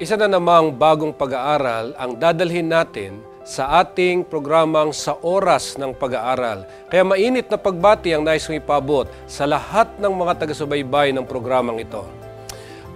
Isa na namang bagong pag-aaral ang dadalhin natin sa ating programang Sa Oras ng Pag-aaral. Kaya mainit na pagbati ang nais kong ipabot sa lahat ng mga taga-subaybay ng programang ito.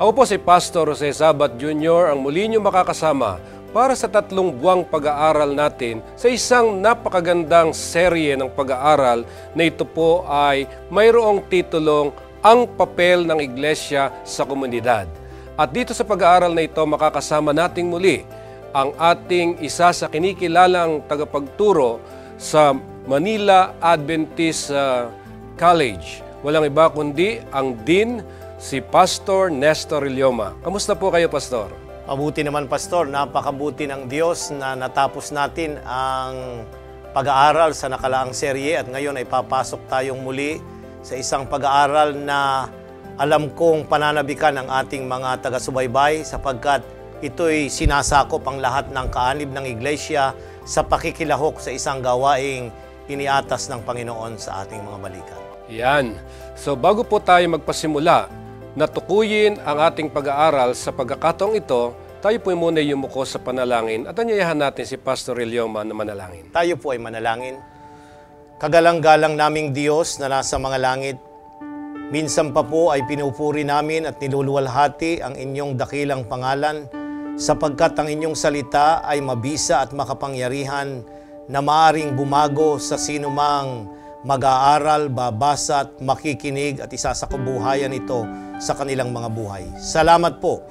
Ako po si Pastor Jose Sabat Jr. ang muli niyo makakasama para sa 3 buwang pag-aaral natin sa isang napakagandang serye ng pag-aaral na ito po ay mayroong titulong Ang Papel ng Iglesia sa Komunidad. At dito sa pag-aaral na ito, makakasama nating muli ang ating isa sa kinikilalang tagapagturo sa Manila Adventist College. Walang iba kundi ang Dean, si Pastor Nestor Ilioma. Kamusta po kayo, Pastor? Mabuti naman, Pastor. Napakabuti ng Diyos na natapos natin ang pag-aaral sa nakalaang serye at ngayon ay papasok tayong muli sa isang pag-aaral na alam kong pananabikan ng ating mga taga-subaybay sapagkat ito'y sinasakop ang lahat ng kaanib ng Iglesia sa pakikilahok sa isang gawaing iniatas ng Panginoon sa ating mga balikan. Yan. So bago po tayo magpasimula, natukuyin ang ating pag-aaral sa pagkakataong ito, tayo po muna yumuko sa panalangin at anyayahan natin si Pastor Ilioma na manalangin. Tayo po ay manalangin. Kagalang-galang naming Diyos na nasa mga langit, minsan pa po ay pinupuri namin at niluluwalhati ang inyong dakilang pangalan sapagkat ang inyong salita ay mabisa at makapangyarihan na maaring bumago sa sinumang mag-aaral, babasa at makikinig at isasakubuhayan ito sa kanilang mga buhay. Salamat po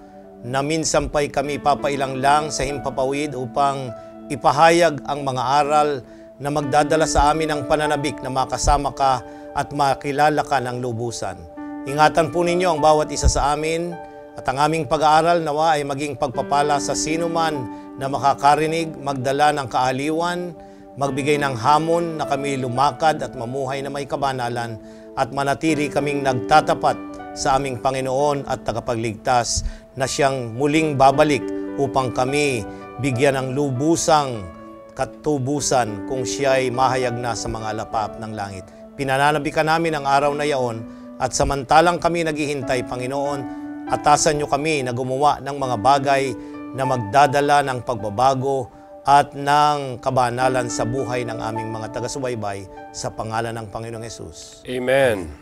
na minsan pa'y kami papailang lang sa himpapawid upang ipahayag ang mga aral na magdadala sa amin ng pananabik na makasama ka at makilala ka ng lubusan. Ingatan po ninyo ang bawat isa sa amin at ang aming pag-aaral nawa ay maging pagpapala sa sino man na makakarinig, magdala ng kaaliwan, magbigay ng hamon na kami lumakad at mamuhay na may kabanalan at manatili kaming nagtatapat sa aming Panginoon at tagapagligtas na siyang muling babalik upang kami bigyan ng lubusang katubusan kung siya ay mahayag na sa mga alapap ng langit. Pinananabikan namin ang araw na yaon at samantalang kami naghihintay, Panginoon, atasan niyo kami na gumawa ng mga bagay na magdadala ng pagbabago at ng kabanalan sa buhay ng aming mga taga-subaybay sa pangalan ng Panginoong Hesus. Amen.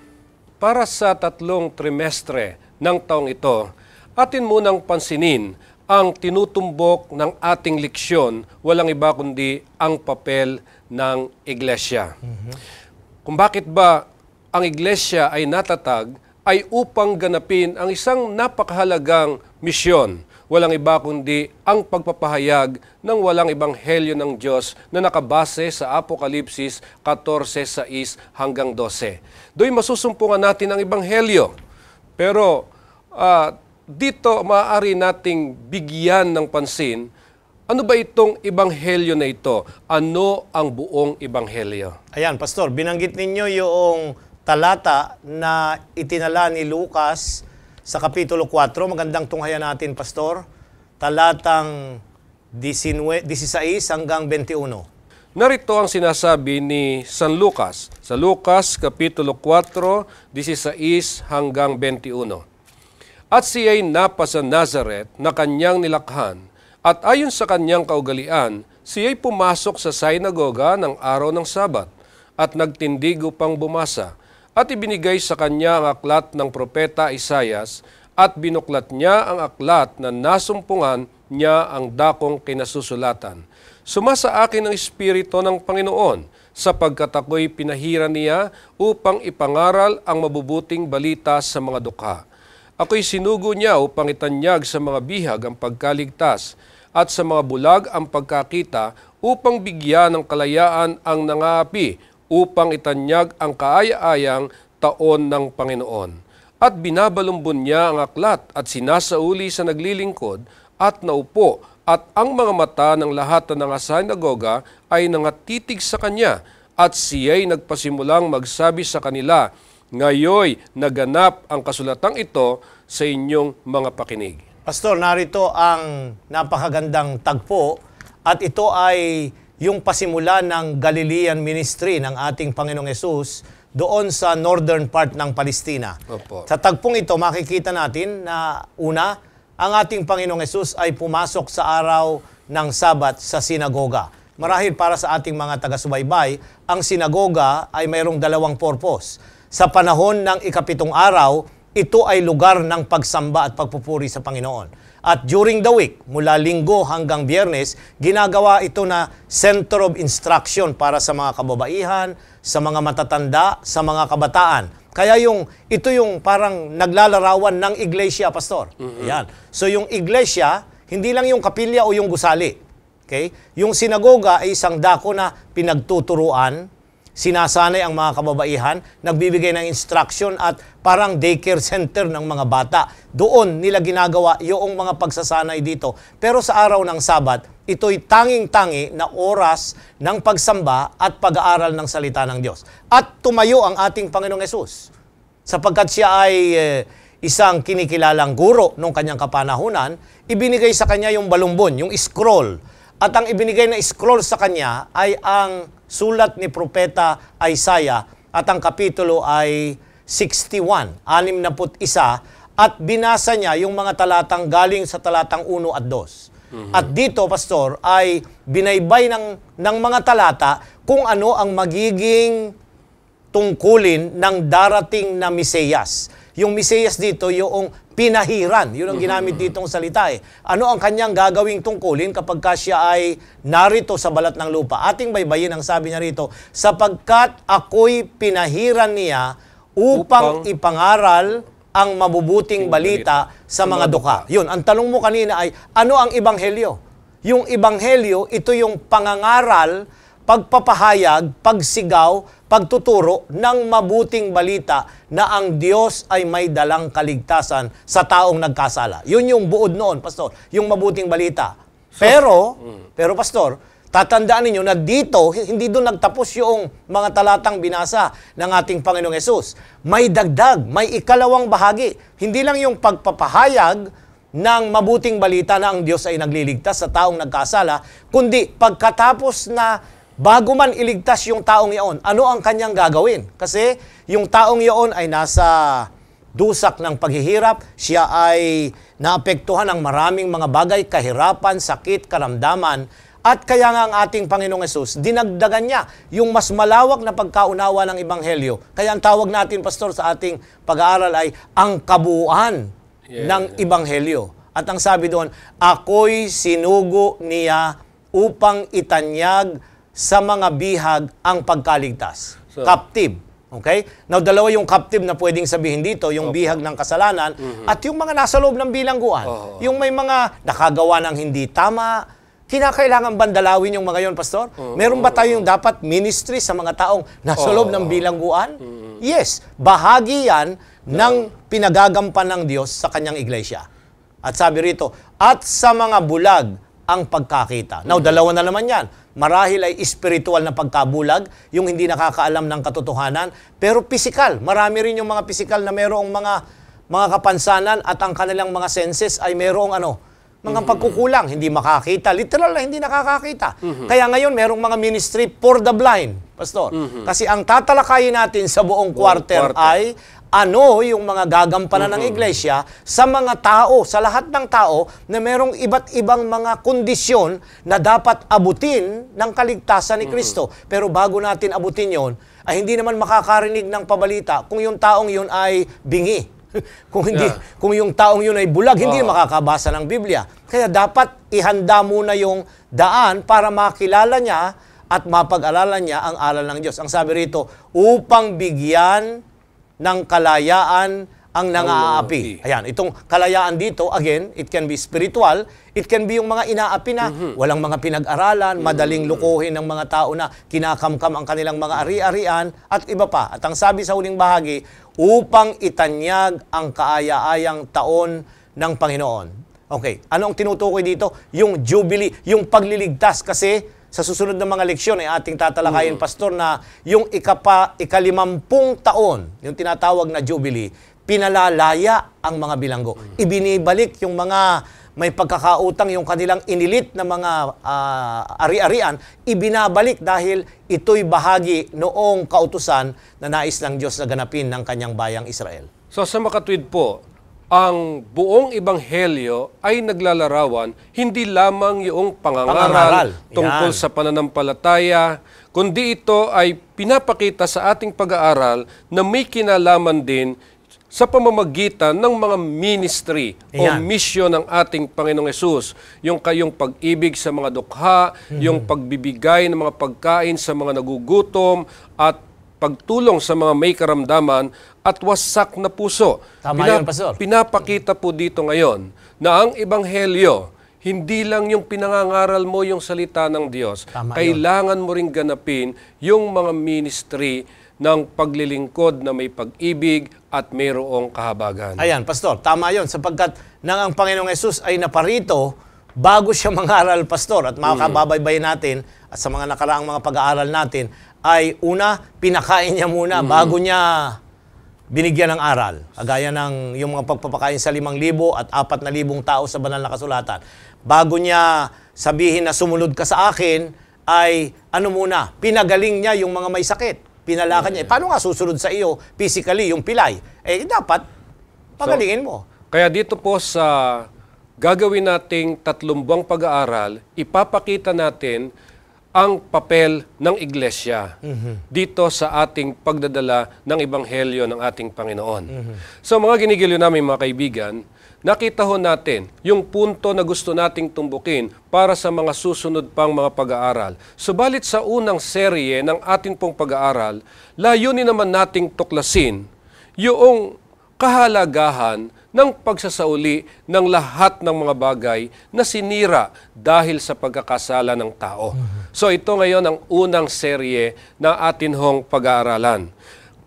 Para sa 3 trimestre ng taong ito, atin munang pansinin ang tinutumbok ng ating leksyon, walang iba kundi ang papel ng Iglesia. Kung bakit ba ang Iglesia ay natatag ay upang ganapin ang isang napakahalagang misyon. Walang iba kundi ang pagpapahayag ng walang ebanghelyo ng Diyos na nakabase sa Apokalipsis 14:6 hanggang 12. Do'y masusumpungan natin ang ebanghelyo. Pero dito maaari nating bigyan ng pansin, ano ba itong ebanghelyo na ito? Ano ang buong ebanghelyo? Ayan, Pastor, binanggit ninyo yung talata na itinala ni Lucas sa Kapitulo 4. Magandang tunghayan natin, Pastor. Talatang 16 hanggang 21. Narito ang sinasabi ni San Lucas sa Lucas Kapitulo 4, 16 hanggang 21. At siya'y napa sa Nazareth na kanyang nilakhan, at ayon sa kanyang kaugalian, siya'y pumasok sa sinagoga ng araw ng Sabat, at nagtindig upang bumasa, at ibinigay sa kanya ang aklat ng propeta Isaias, at binuklat niya ang aklat na nasumpungan niya ang dakong kinasusulatan. Sumasa akin ang Espiritu ng Panginoon, sapagkat ako'y pinahira niya upang ipangaral ang mabubuting balita sa mga dukha. Ako'y sinugo niya upang itanyag sa mga bihag ang pagkaligtas at sa mga bulag ang pagkakita upang bigyan ng kalayaan ang nangaapi upang itanyag ang kaaya-ayang taon ng Panginoon. At binabalumbon niya ang aklat at sinasauli sa naglilingkod at naupo at ang mga mata ng lahat ng mga sinagoga ay nangatitig sa kanya at siya'y nagpasimulang magsabi sa kanila, ngayoy naganap ang kasulatang ito sa inyong mga pakinig. Pastor, narito ang napakagandang tagpo at ito ay yung pasimula ng Galilean ministry ng ating Panginoong Hesus doon sa northern part ng Palestina. Opo. Sa tagpong ito, makikita natin na una, ang ating Panginoong Hesus ay pumasok sa araw ng Sabat sa sinagoga. Marahil para sa ating mga taga-subaybay, ang sinagoga ay mayroong dalawang purpose. Sa panahon ng ikapitong araw, ito ay lugar ng pagsamba at pagpupuri sa Panginoon. At during the week, mula Linggo hanggang Biyernes, ginagawa ito na center of instruction para sa mga kababaihan, sa mga matatanda, sa mga kabataan. Kaya ito yung parang naglalarawan ng iglesia, Pastor. Ayan. So yung iglesia, hindi lang yung kapilya o yung gusali. Okay? Yung sinagoga ay isang dako na pinagtuturuan, sinasanay ang mga kababaihan, nagbibigay ng instruction at parang daycare center ng mga bata. Doon nila ginagawa yung mga pagsasanay dito. Pero sa araw ng Sabat, ito'y tanging-tangi na oras ng pagsamba at pag-aaral ng salita ng Diyos. At tumayo ang ating Panginoong Hesus. Sapagkat siya ay isang kinikilalang guro nung kanyang kapanahunan, ibinigay sa kanya yung balumbon, yung scroll. At ang ibinigay na scroll sa kanya ay ang sulat ni Propeta Isaiah at ang kapitulo ay 61, 61, at binasa niya yung mga talatang galing sa talatang 1 at 2. At dito, Pastor, ay binaybay ng mga talata kung ano ang magiging tungkulin ng darating na Mesiyas. Yung Mesiyas dito, yung pinahiran. Yun ang ginamit ditong salita eh. Ano ang kanyang gagawing tungkulin kapag siya ay narito sa balat ng lupa? Ating baybayin ang sabi niya rito, sapagkat ako'y pinahiran niya upang ipangaral ang mabubuting balita sa mga dukha. Yun, ang tanong mo kanina ay, ano ang ebanghelyo? Yung ebanghelyo, ito yung pangangaral, pagpapahayag, pagsigaw, pagtuturo ng mabuting balita na ang Diyos ay may dalang kaligtasan sa taong nagkasala. Yun yung buod noon, Pastor, yung mabuting balita. Pero Pastor, tatandaan ninyo na dito, hindi doon nagtapos yung mga talatang binasa ng ating Panginoong Hesus. May dagdag, may ikalawang bahagi. Hindi lang yung pagpapahayag ng mabuting balita na ang Diyos ay nagliligtas sa taong nagkasala, kundi pagkatapos na bago man iligtas yung taong iyon, ano ang kanyang gagawin? Kasi yung taong iyon ay nasa dusak ng paghihirap, siya ay naapektuhan ng maraming mga bagay, kahirapan, sakit, karamdaman, at kaya nga ang ating Panginoong Hesus, dinagdagan niya yung mas malawak na pagkaunawa ng Ebanghelyo. Kaya ang tawag natin, Pastor, sa ating pag-aaral ay ang kabuuan ng Ebanghelyo. At ang sabi doon, ako'y sinugo niya upang itanyag sa mga bihag ang pagkaligtas. So, captive. Okay? Now, dalawa yung captive na pwedeng sabihin dito, yung bihag ng kasalanan, at yung mga nasa loob ng bilangguan. Yung may mga nakagawa ng hindi tama, kinakailangan bandalawin yung mga yon, Pastor? Meron ba tayong dapat ministry sa mga taong nasa loob ng bilangguan? Yes. Bahagi yan ng pinagagampan ng Diyos sa kanyang iglesia. At sabi rito, at sa mga bulag ang pagkakita. Now, dalawa na naman yan. Marahil ay spiritual na pagkabulag, yung hindi nakakaalam ng katotohanan, pero physical. Marami rin yung mga physical na mayroong mga kapansanan at ang kanilang mga senses ay mayroong mga pagkukulang, hindi makakita. Literal na hindi nakakakita. Kaya ngayon, mayroong mga ministry for the blind, Pastor. Kasi ang tatalakayin natin sa buong quarter ay ano yung mga gagampanan ng iglesia sa mga tao, sa lahat ng tao na merong iba't ibang mga kondisyon na dapat abutin ng kaligtasan ni Kristo. Pero bago natin abutin yon, ay hindi naman makakarinig ng pabalita kung yung taong yun ay bingi. Kung yung taong yun ay bulag, hindi makakabasa ng Biblia. Kaya dapat ihanda muna yung daan para makilala niya at mapag-alalan niya ang aral ng Diyos. Ang sabi rito, upang bigyan ng kalayaan ang nangaapi. Ayan, itong kalayaan dito, again, it can be spiritual, it can be yung mga inaapi na walang mga pinag-aralan, madaling lukuhin ng mga tao na kinakamkam ang kanilang mga ari-arian, at iba pa. At ang sabi sa huling bahagi, upang itanyag ang kaaya-ayang taon ng Panginoon. Okay, ano ang tinutukoy dito? Yung Jubilee, yung pagliligtas, kasi sa susunod na mga leksyon ay ating tatalakayin, Pastor, na yung ikalimampung taon, yung tinatawag na Jubilee, pinalalaya ang mga bilanggo. Ibinibalik yung mga may pagkakautang, yung kanilang inilit na mga ari-arian, ibinabalik dahil ito'y bahagi noong kautusan na nais ng Diyos na ganapin ng kanyang bayang Israel. So sa makatwid po, ang buong ebanghelyo ay naglalarawan hindi lamang yung pangangaral tungkol Yan. sa pananampalataya, kundi ito ay pinapakita sa ating pag-aaral na may kinalaman din sa pamamagitan ng mga ministry o Ayan. misyon ng ating Panginoong Hesus. Yung kayong pag-ibig sa mga dukha, yung pagbibigay ng mga pagkain sa mga nagugutom, at pagtulong sa mga may karamdaman at wasak na puso. Tama yun, Pastor. Pinapakita po dito ngayon na ang ebanghelyo, hindi lang yung pinangangaral mo yung salita ng Diyos. Tama Kailangan mo ring ganapin yung mga ministry ng paglilingkod na may pag-ibig at mayroong kahabagan. Ayan, Pastor, tama yon sapagkat nang ang Panginoong Hesus ay naparito bago siya mangaral, Pastor, at mga kababaybay natin at sa mga nakaraang mga pag-aaral natin, ay una, pinakain niya muna bago niya binigyan ng aral. Kagaya ng yung mga pagpapakain sa 5,000 at 4,000 tao sa banal na kasulatan. Bago niya sabihin na sumunod ka sa akin, ay ano muna, pinagaling niya yung mga may sakit. Pinalakan niya. Paano nga susunod sa iyo physically, yung pilay? Dapat pagalingin mo. Kaya dito po sa gagawin nating 3 buwang pag-aaral, ipapakita natin ang papel ng iglesia dito sa ating pagdadala ng ebanghelyo ng ating Panginoon. So mga ginigiliw namin mga kaibigan, nakita ho natin yung punto na gusto nating tumbukin para sa mga susunod pang mga pag-aaral. Subalit sa unang serye ng ating pong pag-aaral, layunin naman nating tuklasin yung kahalagahan ng pagsasauli ng lahat ng mga bagay na sinira dahil sa pagkakasala ng tao. So ito ngayon ang unang serye na atin hong pag-aaralan.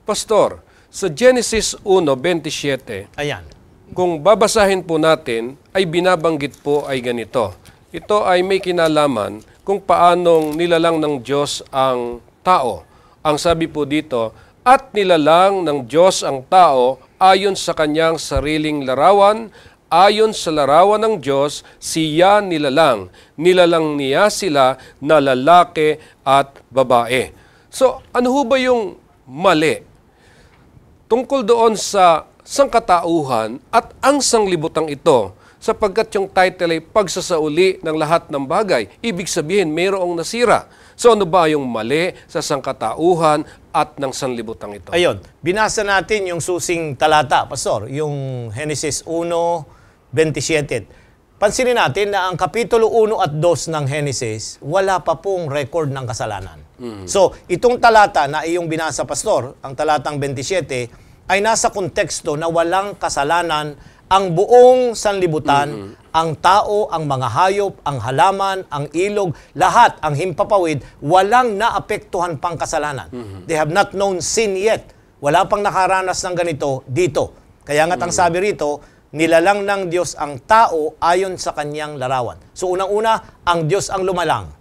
Pastor, sa Genesis 1:27, Ayan. kung babasahin po natin, ay binabanggit po ay ganito. Ito ay may kinalaman kung paanong nilalang ng Diyos ang tao. Ang sabi po dito, at nilalang ng Diyos ang tao ayon sa kanyang sariling larawan, ayon sa larawan ng Diyos, siya nilalang. Nilalang niya sila na lalaki at babae. So, ano ho ba yung mali tungkol doon sa sangkatauhan at ang sanglibutang ito, sapagkat yung title ay pagsasauli ng lahat ng bagay. Ibig sabihin, mayroong nasira. So ano ba yung mali sa sangkatauhan at ng sanlibutang ito? Ayun, binasa natin yung susing talata, Pastor, yung Genesis 1:27. Pansinin natin na ang Kapitulo 1 at 2 ng Genesis, wala pa pong record ng kasalanan. So, itong talata na iyong binasa, Pastor, ang talatang 27, ay nasa konteksto na walang kasalanan ang buong sanlibutan, ang tao, ang mga hayop, ang halaman, ang ilog, lahat, ang himpapawid, walang naapektuhan pang kasalanan. They have not known sin yet. Wala pang nakaranas ng ganito dito. Kaya nga't ang sabi rito, nilalang ng Diyos ang tao ayon sa kanyang larawan. So unang-una, ang Diyos ang lumalang.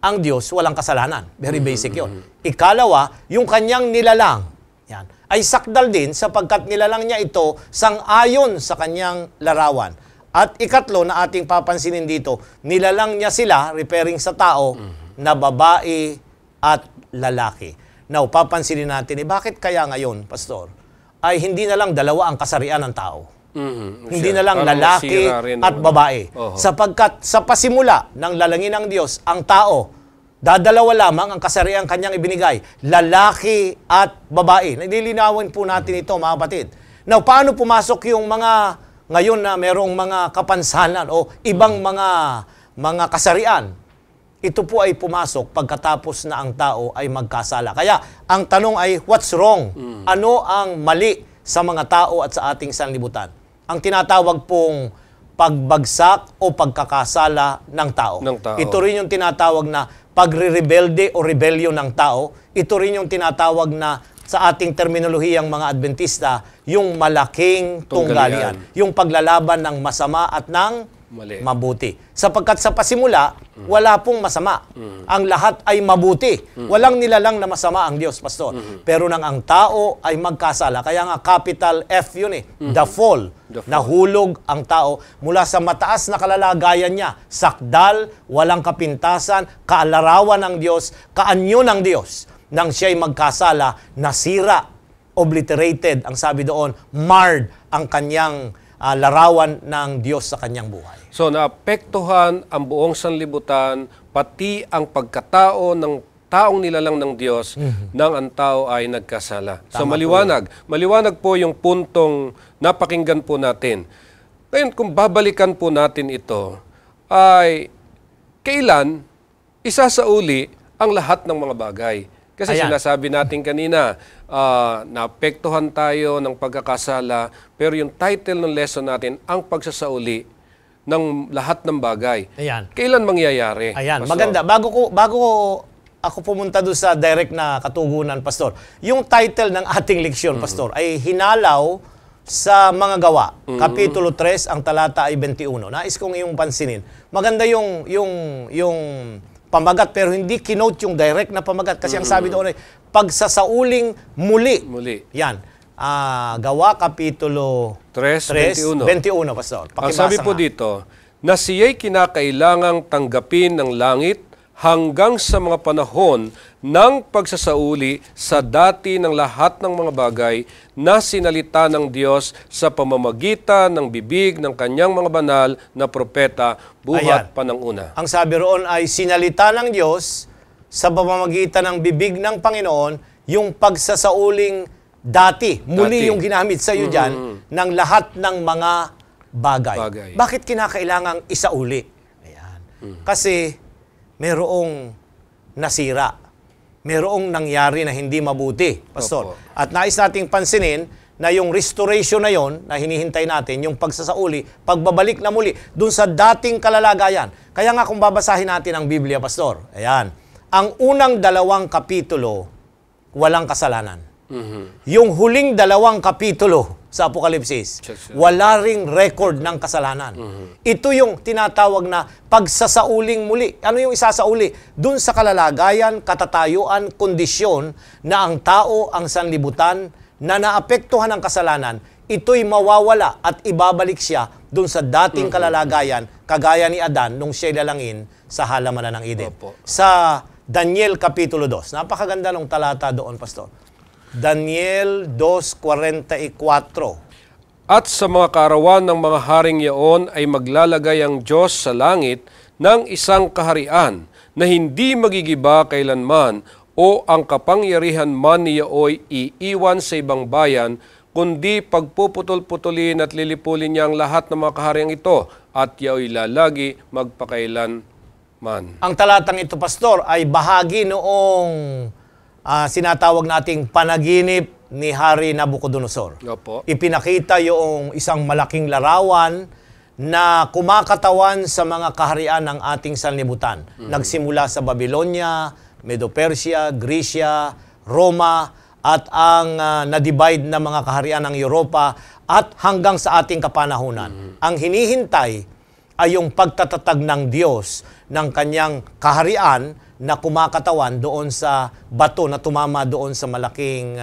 Ang Diyos walang kasalanan. Very basic yun. Ikalawa, yung kanyang nilalang, yan, ay sakdal din sapagkat nilalang niya ito sang-ayon sa kanyang larawan. At ikatlo na ating papansinin dito, nilalang niya sila, referring sa tao, na babae at lalaki. Now, papansinin natin, bakit kaya ngayon, Pastor, ay hindi na lang dalawa ang kasarian ng tao? Hindi na lang lalaki at babae. Sapagkat sa pasimula ng lalangin ng Diyos, ang tao, dadalawa lamang ang kasariang kanyang ibinigay, lalaki at babae. Nililinawan po natin ito, mga kapatid. Now, paano pumasok yung mga ngayon na merong mga kapansanan o ibang mga kasarian? Ito po ay pumasok pagkatapos na ang tao ay magkasala. Kaya, ang tanong ay, what's wrong? Ano ang mali sa mga tao at sa ating sanlibutan? Ang tinatawag pong pagbagsak o pagkakasala ng tao. Ito rin yung tinatawag na pagre-rebelde o rebellion ng tao. Ito rin yung tinatawag na sa ating terminolohiyang mga Adventista, yung malaking tunggalian. Yung paglalaban ng masama at ng mabuti. Sapagkat sa pasimula, wala pong masama. Ang lahat ay mabuti. Walang nilalang na masama ang Diyos, Pastor. Pero nang ang tao ay magkasala, kaya nga capital F yun the fall. Nahulog ang tao mula sa mataas na kalalagayan niya. Sakdal, walang kapintasan, kaalarawan ng Diyos, kaanyo ng Diyos. Nang siya'y magkasala, nasira obliterated, ang sabi doon, marred ang kanyang larawan ng Diyos sa kanyang buhay. So naapektuhan ang buong sanlibutan, pati ang pagkatao ng taong nilalang ng Diyos nang ang tao ay nagkasala. So maliwanag. Maliwanag po yung puntong napakinggan po natin. Ngayon, kung babalikan po natin ito, ay kailan isasauli ang lahat ng mga bagay. Kasi Ayan. sinasabi natin kanina, naapektuhan tayo ng pagkakasala, pero yung title ng lesson natin, ang pagsasauli ng lahat ng bagay. Ayan. Kailan mangyayari? Ayan, Pastor? maganda. Bago ko ako pumunta doon sa direct na katugunan, Pastor, yung title ng ating leksyon, Pastor, ay hinalaw sa mga gawa. Kapitulo 3, ang talata ay 21. Nais kong iyong pansinin. Maganda yung pamagat, pero hindi kinote yung direct na pamagat. Kasi ang sabi doon ay, pagsasauling muli. Yan. Gawa, Kapitulo 3:21. 21, Pastor. Ang sabi po dito, na siya'y kinakailangang tanggapin ng langit hanggang sa mga panahon ng pagsasauli sa dati ng lahat ng mga bagay na sinalita ng Diyos sa pamamagitan ng bibig ng kanyang mga banal na propeta buhat pa ng una. Ang sabi roon ay sinalita ng Diyos sa pamamagitan ng bibig ng Panginoon yung pagsasauling muli yung ginamit sa iyo dyan ng lahat ng mga bagay. Bakit kinakailangang isauli? Ayan. Kasi merong nasira. Merong nangyari na hindi mabuti, Pastor. Opo. At nais nating pansinin na yung restoration na yon na hinihintay natin, yung pagsasauli, pagbabalik na muli, dun sa dating kalalagayan. Kaya nga kung babasahin natin ang Biblia, Pastor, ayan, ang unang 2 kapitulo, walang kasalanan. Yung huling 2 kapitulo sa Apokalipsis, wala ring record ng kasalanan. Ito yung tinatawag na pagsasauling muli. Ano yung isasauli? Dun sa kalalagayan, katatayuan, kondisyon na ang tao, ang sanlibutan, na naapektuhan ng kasalanan, ito'y mawawala at ibabalik siya dun sa dating kalalagayan, kagaya ni Adan nung siya'y lalangin sa halamanan ng Eden. Sa Daniel Kapitulo 2, napakaganda ng talata doon, Pastor. Daniel 2:44. At sa mga kaarawan ng mga haring yaon ay maglalagay ang Diyos sa langit ng isang kaharian na hindi magigiba kailanman o ang kapangyarihan man niyaoy iiwan sa ibang bayan, kundi pagpuputol-putulin at lilipulin niya ang lahat ng mga kahariang ito at yaoy lalagi magpakailan man. Ang talatang ito, Pastor, ay bahagi noong sinatawag nating panaginip ni Hari Nabucodonosor. Opo. Ipinakita yung isang malaking larawan na kumakatawan sa mga kaharian ng ating sanlibutan. Nagsimula sa Babylonia, Medo-Persia, Grecia, Roma, at ang na-divide na mga kaharian ng Europa at hanggang sa ating kapanahunan. Ang hinihintay ay yung pagtatatag ng Diyos ng kanyang kaharian na kumakatawan doon sa bato na tumama doon sa malaking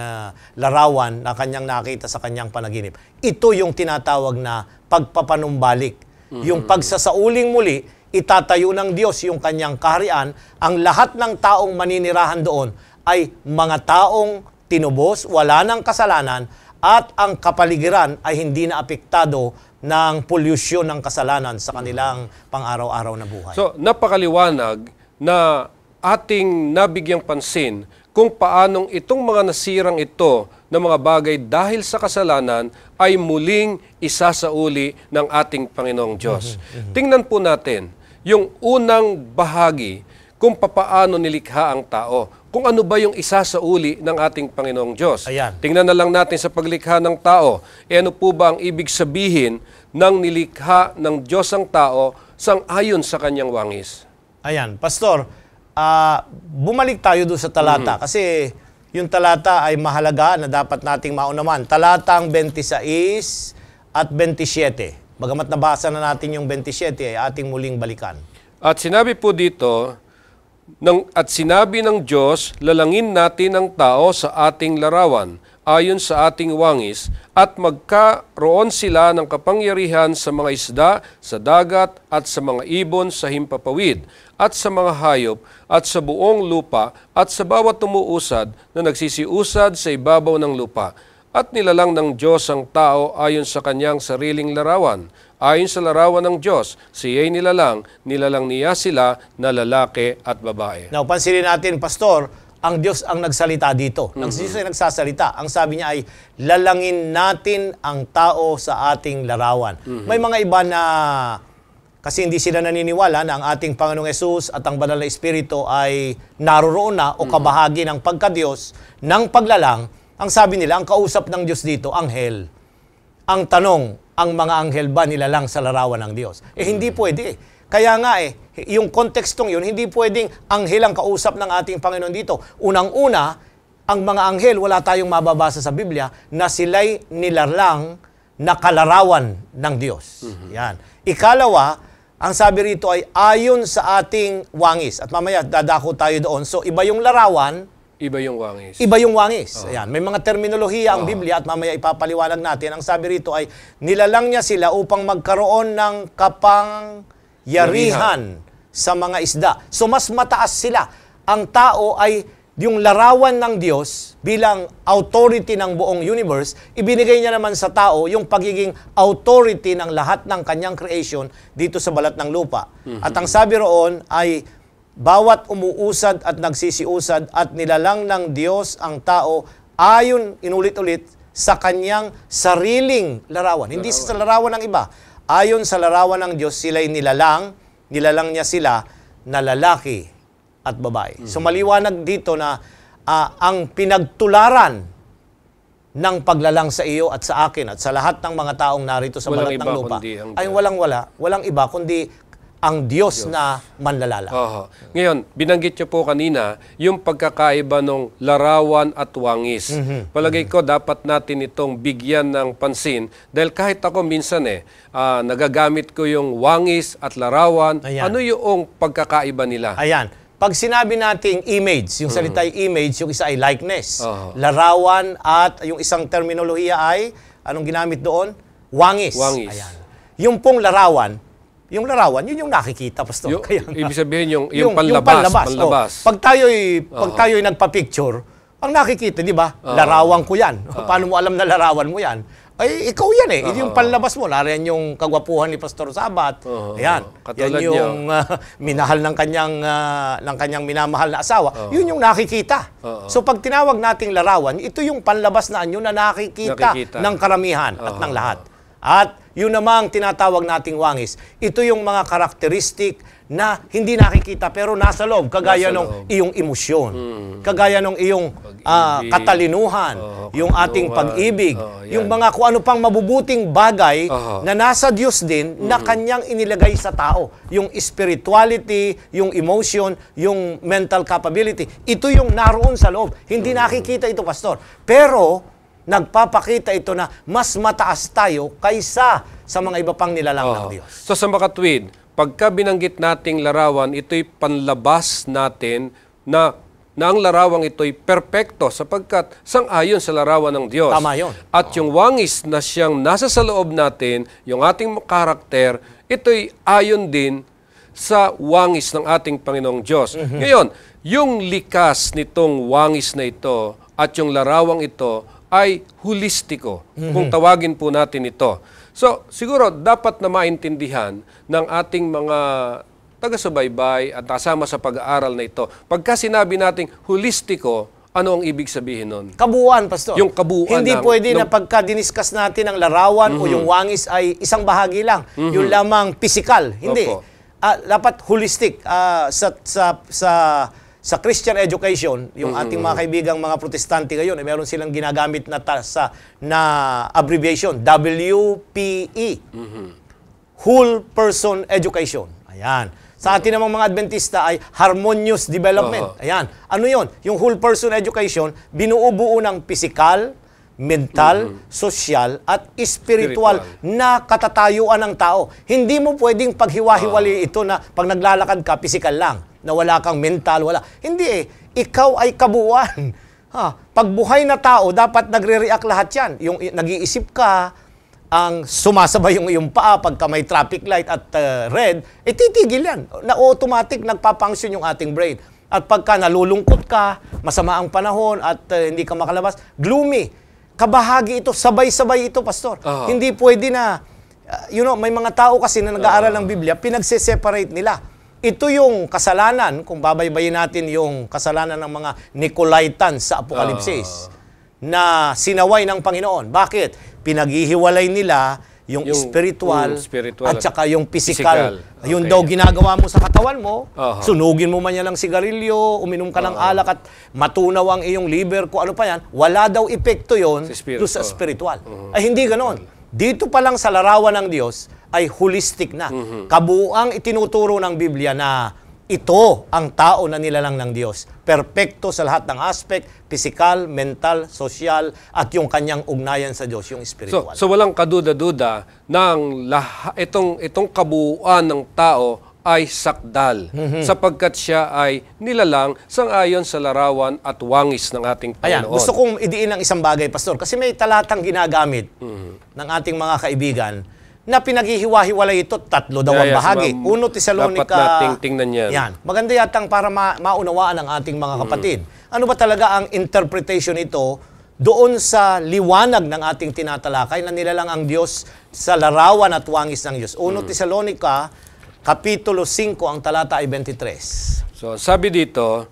larawan na kanyang nakita sa kanyang panaginip. Ito yung tinatawag na pagpapanumbalik. Yung pagsasauling muli, itatayo ng Diyos yung kanyang kaharian. Ang lahat ng taong maninirahan doon ay mga taong tinubos, wala ng kasalanan, at ang kapaligiran ay hindi na apektado ng polusyon ng kasalanan sa kanilang pang-araw-araw na buhay. So, napakaliwanag na ating nabigyang pansin kung paanong itong mga nasirang ito na mga bagay dahil sa kasalanan ay muling isasauli ng ating Panginoong Diyos. Tingnan po natin yung unang bahagi kung papaano nilikha ang tao. Kung ano ba yung isasauli ng ating Panginoong Diyos. Ayan. Tingnan na lang natin sa paglikha ng tao. Ano po ba ang ibig sabihin ng nilikha ng Diyos ang tao sang-ayon sa kanyang wangis? Ayan, Pastor, bumalik tayo doon sa talata kasi yung talata ay mahalaga na dapat nating maunawan. Talatang 26 at 27. Bagamat nabasa na natin yung 27 ay ating muling balikan. At sinabi po dito, at sinabi ng Diyos, lalangin natin ang tao sa ating larawan, ayon sa ating wangis, at magkaroon sila ng kapangyarihan sa mga isda, sa dagat, at sa mga ibon sa himpapawid, at sa mga hayop, at sa buong lupa, at sa bawat tumuusad na nagsisiusad sa ibabaw ng lupa. At nilalang ng Diyos ang tao ayon sa kanyang sariling larawan. Ayon sa larawan ng Diyos, siya'y nilalang niya sila na lalaki at babae. Now, pansinin natin, Pastor, ang Diyos ang nagsalita dito. Diyos ay nagsasalita. Ang sabi niya ay, lalangin natin ang tao sa ating larawan. May mga iba na, kasi hindi sila naniniwala na ang ating Panginoong Hesus at ang Banal na Espiritu ay naroroon na o kabahagi ng pagka-Diyos ng paglalang. Ang sabi nila, ang kausap ng Diyos dito, anghel. Ang tanong, ang mga anghel ba nilalang sa larawan ng Diyos? Hindi pwede. Kaya nga yung kontekstong yun, hindi pwedeng anghel ang kausap ng ating Panginoon dito. Unang-una, ang mga anghel, wala tayong mababasa sa Biblia na sila'y nilalang na kalarawan ng Diyos. Yan. Ikalawa, ang sabi rito ay ayon sa ating wangis. At mamaya, dadako tayo doon. So, iba yung larawan, iba yung wangis. Iba yung wangis. Ayan. May mga terminolohiya ang Biblia at mamaya ipapaliwanag natin. Ang sabi rito ay nilalang niya sila upang magkaroon ng kapangyarihan sa mga isda. So mas mataas sila. Ang tao ay yung larawan ng Diyos bilang authority ng buong universe, ibinigay niya naman sa tao yung pagiging authority ng lahat ng kanyang creation dito sa balat ng lupa. At ang sabi roon ay bawat umuusad at nagsisiusad at nilalang ng Diyos ang tao ayon, inulit-ulit, sa kanyang sariling larawan. Hindi sa larawan ng iba. Ayon sa larawan ng Diyos, sila'y nilalang niya sila na lalaki at babae. So maliwanag dito na ang pinagtularan ng paglalang sa iyo at sa akin at sa lahat ng mga taong narito sa balat ng lupa ay walang iba kundi ang Diyos na manlalala. Ngayon, binanggit niyo po kanina yung pagkakaiba ng larawan at wangis. Palagay ko dapat natin itong bigyan ng pansin dahil kahit ako minsan nagagamit ko yung wangis at larawan. Ayan. Ano yung pagkakaiba nila? Ayan. Pag sinabi nating image, yung salita ay image, yung isa ay likeness. Larawan at yung isang terminolohiya ay, anong ginamit doon? Wangis. Wangis. Ayan. Yung pong larawan, yun yung nakikita, Pastor. Ibig sabihin yung panlabas. Pag tayo'y nagpa-picture, ang nakikita, di ba? Larawan ko yan. Paano mo alam na larawan mo yan? Ay, ikaw yan yung panlabas mo. Nariyan yung kagwapuhan ni Pastor Sabat. Ayan. Yan yung minahal ng kanyang minamahal na asawa. Yun yung nakikita. So pag tinawag nating larawan, ito yung panlabas na anyo na nakikita ng karamihan at ng lahat. At yun namang tinatawag nating wangis. Ito yung mga karakteristik na hindi nakikita pero nasa loob. Kagaya ng iyong emosyon. Kagaya ng iyong katalinuhan. Yung ating pag-ibig. Yung mga kung ano pang mabubuting bagay na nasa Diyos din na kanyang inilagay sa tao. Yung spirituality, yung emotion, yung mental capability. Ito yung naroon sa loob. Hindi nakikita ito, Pastor. Pero nagpapakita ito na mas mataas tayo kaysa sa mga iba pang nilalang ng Diyos. So sa makatwid, pagka binanggit nating larawan, ito'y panlabas natin na ang larawang ito'y perpekto sapagkat sang-ayon sa larawan ng Diyos. Tama yun. At yung wangis na siyang nasa sa loob natin, yung ating karakter, ito'y ayon din sa wangis ng ating Panginoong Diyos. Ngayon, yung likas nitong wangis na ito at yung larawang ito ay holistiko, kung tawagin po natin ito. So, siguro dapat na maintindihan ng ating mga taga-subaybay at kasama sa pag-aaral na ito. Pagka sinabi nating holistiko, ano ang ibig sabihin nun? Kabuuan, Pastor. Yung kabuuan. Hindi pwede na pagka diniskas natin ang larawan o yung wangis ay isang bahagi lang. Yung lamang physical. Hindi. Dapat holistic. Sa Christian education, yung ating mga kaibigang mga protestante ngayon, meron silang ginagamit na abbreviation, WPE. Whole Person Education. Ayan. Sa atin namang mga Adventista ay Harmonious Development. Ayan. Ano yon? Yung Whole Person Education, binuubuo ng physical, mental, social, at spiritual na katatayuan ng tao. Hindi mo pwedeng paghiwa-hiwali ito na pag naglalakad ka, physical lang. Na wala kang mental, wala. Hindi Ikaw ay kabuuan. Pag buhay na tao, dapat nagre-react lahat yan. Yung nag-iisip ka, ang sumasabay yung iyong paa pagka may traffic light at red, titigil yan. Na automatic nagpapunction yung ating brain. At pagka nalulungkot ka, masama ang panahon at hindi ka makalabas, gloomy. Kabahagi ito, sabay-sabay ito, Pastor. Hindi pwede na, may mga tao kasi na nag-aaral ng Biblia, pinagse-separate nila. Ito yung kasalanan, kung babaybayin natin yung kasalanan ng mga Nicolaitans sa Apokalipsis, na sinaway ng Panginoon. Bakit? Pinaghihiwalay nila yung spiritual at saka yung physical. Yun daw ginagawa mo sa katawan mo, sunugin mo man yan ng sigarilyo, uminom ka ng alak at matunaw ang iyong liver, kung ano pa yan, wala daw epekto yun sa spiritual. Ay hindi ganon. Dito pa lang sa larawan ng Diyos ay holistic na. Kabuuang itinuturo ng Biblia na ito ang tao na nilalang ng Diyos. Perpekto sa lahat ng aspect, physical, mental, social, at yung kanyang ugnayan sa Diyos, yung spiritual. So walang kaduda-duda ng itong kabuuan ng tao ay sakdal, sapagkat siya ay nilalang sang-ayon sa larawan at wangis ng ating Panginoon. Ayan, gusto kong idiin ang isang bagay, Pastor, kasi may talatang ginagamit ng ating mga kaibigan na pinaghihiwa-hiwalay ito, 3 daw ang bahagi. 1 Tesalonica. Dapat nating tingnan yan. Yan. Maganda yatang para maunawaan ng ating mga kapatid. Ano ba talaga ang interpretation ito doon sa liwanag ng ating tinatalakay na nilalang ang Diyos sa larawan at wangis ng Diyos? 1 Tesalonica, Kapitulo 5, ang talata ay 23. So, sabi dito,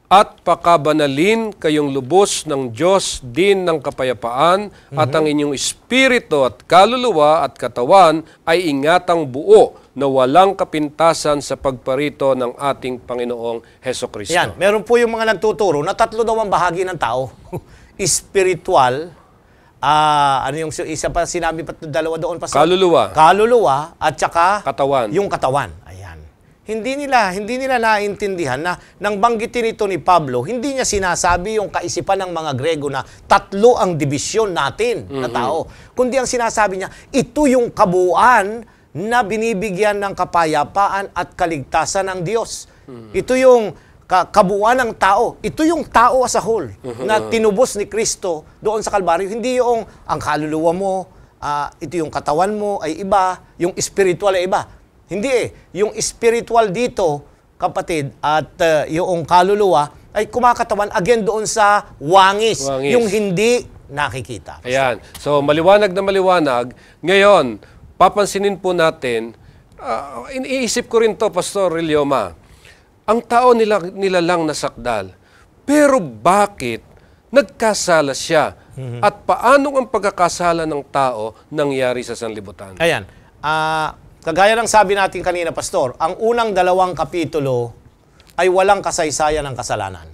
at pakabanalin kayong lubos ng Diyos din ng kapayapaan at ang inyong espiritu at kaluluwa at katawan ay ingatang buo na walang kapintasan sa pagparito ng ating Panginoong Hesukristo. Yan, meron po yung mga nagtuturo na 3 daw ang bahagi ng tao. Spiritual, ano yung isa pa sinabi pa 2 doon, Pastor? Kaluluwa. Kaluluwa at saka Katawan. yung katawan. Ayan. Hindi nila naintindihan na nang banggitin ito ni Pablo, hindi niya sinasabi yung kaisipan ng mga Grego na 3 ang dibisyon natin na tao. Kundi ang sinasabi niya, ito yung kabuuan na binibigyan ng kapayapaan at kaligtasan ng Diyos. Ito yung kabuuan ng tao. Ito yung tao as a whole na tinubos ni Kristo doon sa Kalbaryo. Hindi yung ang kaluluwa mo, ito yung katawan mo ay iba, yung spiritual ay iba. Hindi yung spiritual dito, kapatid, at yung kaluluwa ay kumakatawan again doon sa wangis. Yung hindi nakikita. Ayan. So, maliwanag na maliwanag. Ngayon, papansinin po natin, iniisip ko rin to, Pastor Ilioma, ang tao nilalang na sakdal. Pero bakit nagkasala siya? At paano ang pagkakasala ng tao nangyari sa sanlibutan? Ayan. Kagaya ng sabi natin kanina, Pastor, ang unang 2 kapitulo ay walang kasaysayan ng kasalanan.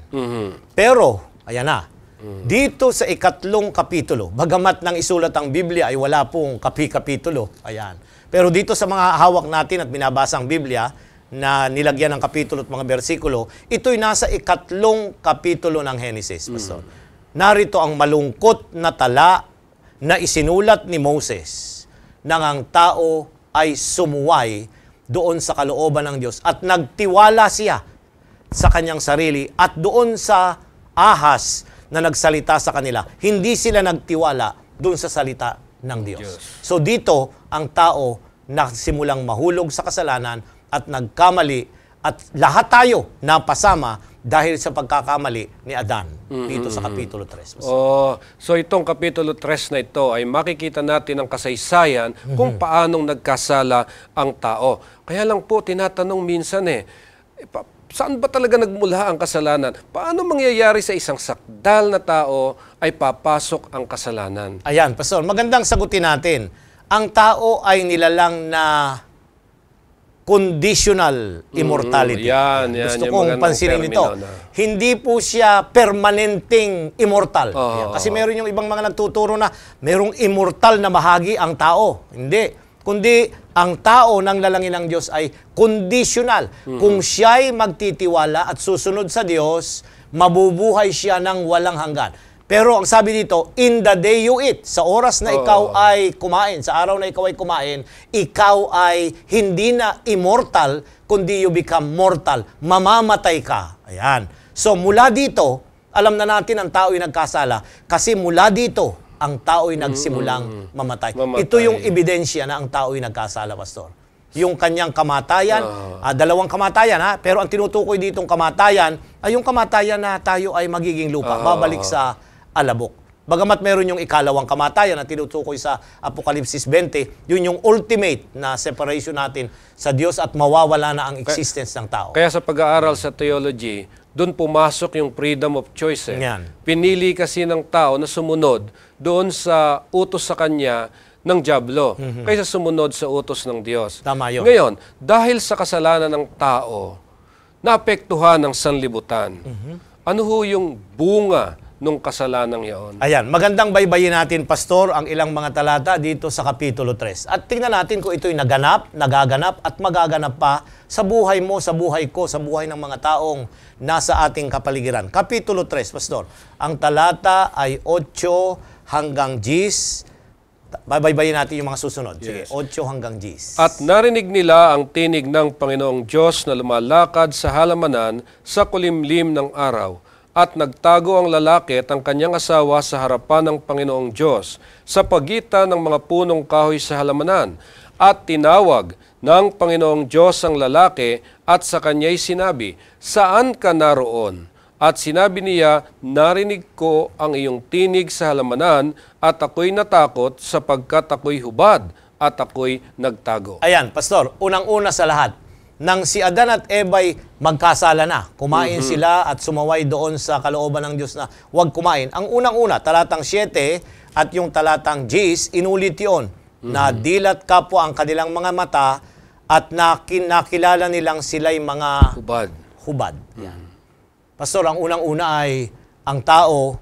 Pero, ayan na, dito sa 3 kapitulo, bagamat nang isulat ang Biblia ay wala pong kapitulo, ayan. Pero dito sa mga hawak natin at binabasang Biblia, na nilagyan ng kapitulo at mga bersikulo, ito'y nasa 3 kapitulo ng Genesis, Pastor. Narito ang malungkot na tala na isinulat ni Moses nang ang tao ay sumuway doon sa kalooban ng Diyos at nagtiwala siya sa kanyang sarili at doon sa ahas na nagsalita sa kanila. Hindi sila nagtiwala doon sa salita ng Diyos. So dito, ang tao nagsimulang mahulog sa kasalanan at nagkamali at lahat tayo napasama dahil sa pagkakamali ni Adan dito sa Kapitulo 3. So itong Kapitulo 3 na ito ay makikita natin ang kasaysayan kung paanong nagkasala ang tao. Kaya lang po tinatanong minsan saan ba talaga nagmula ang kasalanan? Paano mangyayari sa isang sakdal na tao ay papasok ang kasalanan? Ayan, Pastor, magandang sagutin natin. Ang tao ay nilalang na conditional immortality. Gusto kong pansinin ito. Hindi po siya permanenteng immortal. Kasi meron yung ibang mga nagtuturo na merong immortal na bahagi ang tao. Hindi. Kundi ang tao ng lalangin ng Diyos ay conditional. Kung siya'y magtitiwala at susunod sa Diyos, mabubuhay siya ng walang hanggan. Pero ang sabi dito, in the day you eat, sa oras na ikaw ay kumain, sa araw na ikaw ay kumain, ikaw ay hindi na immortal, kundi you become mortal. Mamamatay ka. Ayan. So mula dito, alam na natin ang tao'y nagkasala kasi mula dito, ang tao'y nagsimulang mamatay. Ito yung ebidensya na ang tao'y nagkasala, Pastor. Yung kanyang kamatayan, dalawang kamatayan ha, pero ang tinutukoy ditong kamatayan ay yung kamatayan na tayo ay magiging lupa, babalik sa alabok. Bagamat meron yung ikalawang kamatayan na tinutukoy sa Apokalipsis 20, yun yung ultimate na separation natin sa Diyos at mawawala na ang existence ng tao. Kaya sa pag-aaral sa theology, doon pumasok yung freedom of choice. Yan. Pinili kasi ng tao na sumunod doon sa utos sa kanya ng dyablo, kaysa sumunod sa utos ng Diyos. Tama yun. Ngayon, dahil sa kasalanan ng tao, naapektuhan ng sanlibutan. Ano ho yung bunga nung kasalanan iyon? Ayan, magandang baybayin natin, Pastor, ang ilang mga talata dito sa Kapitulo 3. At tingnan natin kung ito'y naganap, nagaganap, at magaganap pa sa buhay mo, sa buhay ko, sa buhay ng mga taong nasa ating kapaligiran. Kapitulo 3, Pastor. Ang talata ay 8 hanggang 10. Baybayin natin yung mga susunod. Sige, 8 hanggang 10. At narinig nila ang tinig ng Panginoong Diyos na lumalakad sa halamanan sa kulimlim ng araw. At nagtago ang lalaki at ang kanyang asawa sa harapan ng Panginoong Diyos sa pagitan ng mga punong kahoy sa halamanan. At tinawag ng Panginoong Diyos ang lalaki at sa kanya'y sinabi, "Saan ka naroon?" At sinabi niya, "Narinig ko ang iyong tinig sa halamanan at ako'y natakot sapagkat ako'y hubad at ako'y nagtago." Ayan, Pastor, unang-una sa lahat, nang si Adan at Eva'y magkasala na, kumain sila at sumaway doon sa kalooban ng Diyos na huwag kumain. Ang unang-una, talatang 7 at yung talatang 10, inulit yun, na dilat kapwa ang kanilang mga mata at nakilala nilang sila'y mga hubad. Yan. Pastor, ang unang-una ay ang tao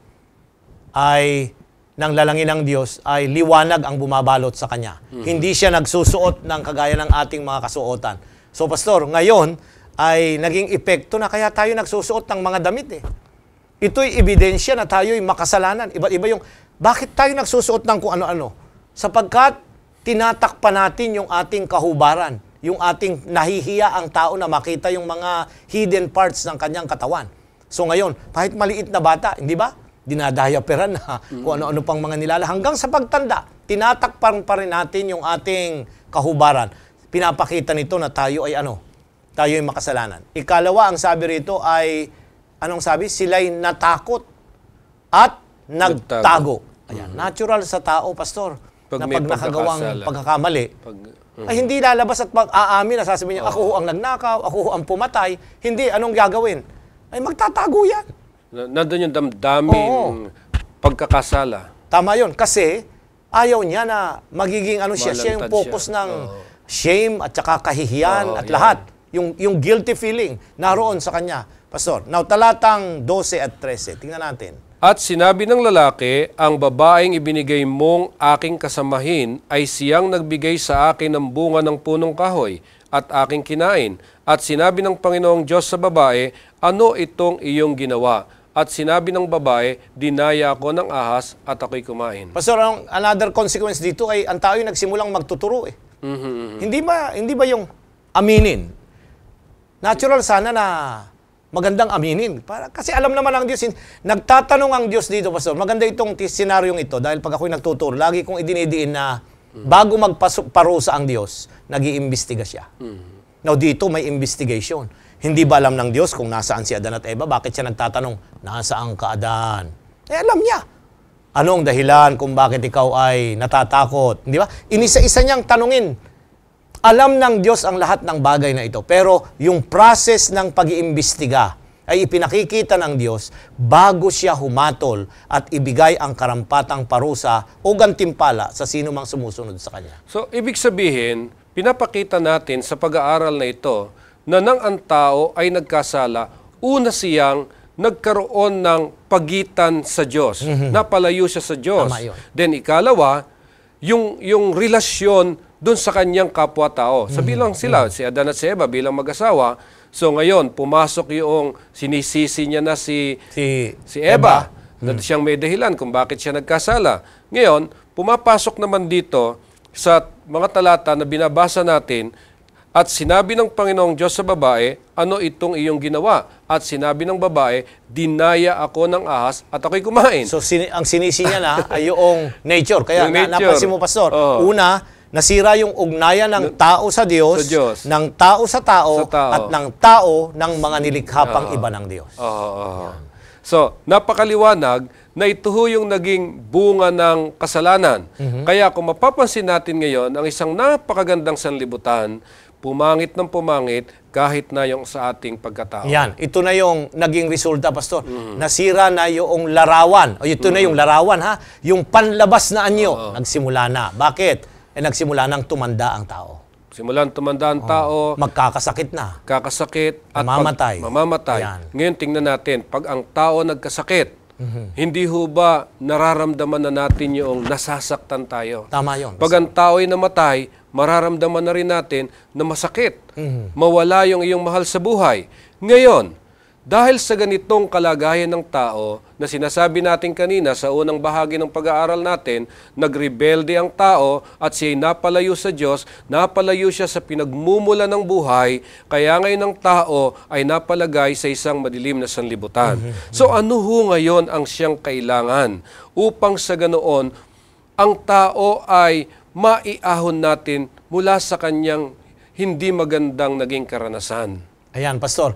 ay nang lalangin ng Diyos ay liwanag ang bumabalot sa kanya. Hindi siya nagsusuot ng kagaya ng ating mga kasuotan. So, Pastor, ngayon ay naging epekto na kaya tayo nagsusuot ng mga damit eh. Ito'y ebidensya na tayo'y makasalanan. Iba yung, bakit tayo nagsusuot ng kung ano-ano? Sapagkat tinatakpan natin yung ating kahubaran, yung ating nahihiya ang tao na makita yung mga hidden parts ng kanyang katawan. So ngayon, kahit maliit na bata, hindi ba? Dinadayaperan na kung ano-ano pang mga nilala. Hanggang sa pagtanda, tinatakpan pa rin natin yung ating kahubaran. Pinapakita nito na tayo ay tayo ay makasalanan. Ikalawa, ang sabi rito ay, anong sabi? Sila'y natakot at nagtago. Ayan, natural sa tao, Pastor, na pag nakagawang pagkakamali, ay hindi lalabas at pag-aamin na sasabihin niya, ako ho ang nagnakaw, ako ho ang pumatay. Hindi, anong gagawin? Ay magtatago yan. Nandun yung damdaming pagkakasala. Tama yun, kasi ayaw niya na magiging siya yung focus ng shame at saka kahihiyan at lahat. Yung guilty feeling naroon sa kanya. Pastor, now talatang 12 at 13. Tingnan natin. At sinabi ng lalaki, ang babaeng ibinigay mong aking kasamahin ay siyang nagbigay sa akin ng bunga ng punong kahoy at aking kinain. At sinabi ng Panginoong Diyos sa babae, ano itong iyong ginawa? At sinabi ng babae, dinaya ako ng ahas at ako'y kumain. Pastor, another consequence dito ay ang tao yung nagsimulang magtuturo eh. Hindi ba yung aminin? Natural sana na magandang aminin. Kasi alam naman ang Diyos. Nagtatanong ang Diyos dito, Pastor. Maganda itong senaryong ito dahil pag ako'y nagtuturo, lagi kong idinidiin na bago magparusa ang Diyos, nag-iimbestiga siya. Now dito may investigation. Hindi ba alam ng Diyos kung nasaan si Adan at Eva? Bakit siya nagtatanong, nasaan ka, Adan? Alam niya. Anong dahilan kung bakit ikaw ay natatakot? Di ba? Inisa-isa niyang tanungin. Alam ng Diyos ang lahat ng bagay na ito. Pero yung process ng pag-iimbestiga ay ipinakikita ng Diyos bago siya humatol at ibigay ang karampatang parusa o gantimpala sa sino mang sumusunod sa Kanya. So, ibig sabihin, pinapakita natin sa pag-aaral na ito na nang ang tao ay nagkasala, una siyang nagkaroon ng pagitan sa Diyos. Napalayo siya sa Diyos. Then ikalawa, yung relasyon dun sa kanyang kapwa-tao. Sabilang sila, si Adan at si Eva bilang mag-asawa. So ngayon, pumasok yung sinisisi niya na si Eva. Na siyang may dahilan kung bakit siya nagkasala. Ngayon, pumapasok naman dito sa mga talata na binabasa natin, At sinabi ng Panginoong Diyos sa babae, ano itong iyong ginawa? At sinabi ng babae, dinaya ako ng ahas at ako'y kumain. So ang sinisi niya na ay yung nature. Kaya Yung nature. napansin mo, Pastor, Oo. una, nasira yung ugnayan ng tao sa Diyos, ng tao sa tao, at ng tao ng mga nilikha pang iba ng Diyos. So, napakaliwanag na ito ho yung naging bunga ng kasalanan. Kaya kung mapapansin natin ngayon, ang isang napakagandang sanlibutan, pumangit ng pumangit kahit na yung sa ating pagkatao. Yan, ito na yung naging resulta, Pastor. Nasira na yung larawan. O ito na yung larawan, ha? Yung panlabas na anyo, nagsimula na. Bakit? Nagsimula nang tumanda ang tao. Simulan tumanda ang tao, Magkakasakit na. kakasakit, at Mamamatay. mamamatay. Ayan. Ngayon, tingnan natin, pag ang tao nagkasakit, hindi ho ba nararamdaman na natin yung nasasaktan tayo? Tama yun. Pag ang tao ay namatay, mararamdaman na rin natin na masakit. Mawala yung iyong mahal sa buhay. Ngayon, dahil sa ganitong kalagayan ng tao na sinasabi natin kanina sa unang bahagi ng pag-aaral natin, nagrebelde ang tao at siya'y napalayo sa Diyos, napalayo siya sa pinagmumula ng buhay, kaya ngayon ang tao ay napalagay sa isang madilim na sanlibutan. So ano ho ngayon ang siyang kailangan upang sa ganoon ang tao ay maiahon natin mula sa kanyang hindi magandang naging karanasan? Ayan, Pastor.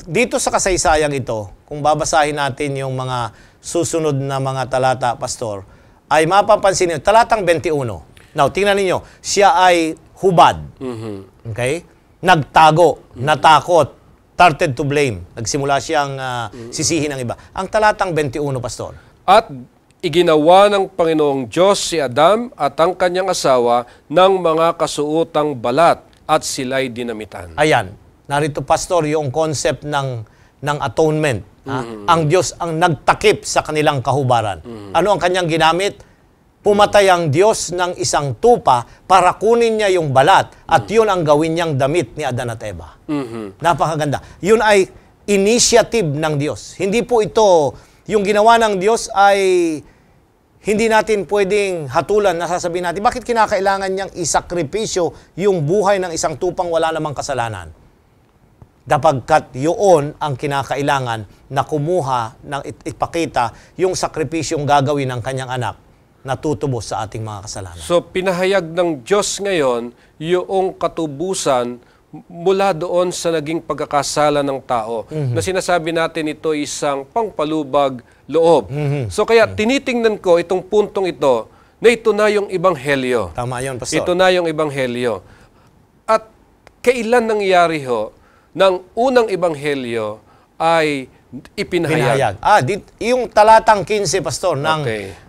Dito sa kasaysayang ito, kung babasahin natin yung mga susunod na mga talata, Pastor, ay mapapansin niyo, talatang 21. Now, tingnan niyo, siya ay hubad. Okay? Nagtago, natakot, started to blame. Nagsimula siyang sisihin ng iba. Ang talatang 21, Pastor. At iginawa ng Panginoong Diyos si Adam at ang kanyang asawa ng mga kasuotang balat at sila'y dinamitan. Ayan. Narito, Pastor, yung concept ng atonement. Ang Diyos ang nagtakip sa kanilang kahubaran. Ano ang kanyang ginamit? Pumatay ang Diyos ng isang tupa para kunin niya yung balat at yun ang gawin niyang damit ni Adan at Eva. Napakaganda. Yun ay initiative ng Diyos. Hindi po ito, yung ginawa ng Diyos ay hindi natin pwedeng hatulan na sasabihin natin, bakit kinakailangan niyang isakripisyo yung buhay ng isang tupang wala namang kasalanan? Dapagkat yun ang kinakailangan na kumuha ng ipakita yung sakripisyong gagawin ng kanyang anak na tutubos sa ating mga kasalanan. So, pinahayag ng Diyos ngayon yung katubusan mula doon sa naging pagkakasala ng tao na sinasabi natin ito isang pangpalubag loob. So, kaya tinitingnan ko itong puntong ito na ito na yung Ebanghelyo. Tama yun, Pastor. Ito na yung Ebanghelyo. At kailan nangyari ho ng unang Ebanghelyo ay ipinahayag? Yung talatang 15, Pastor,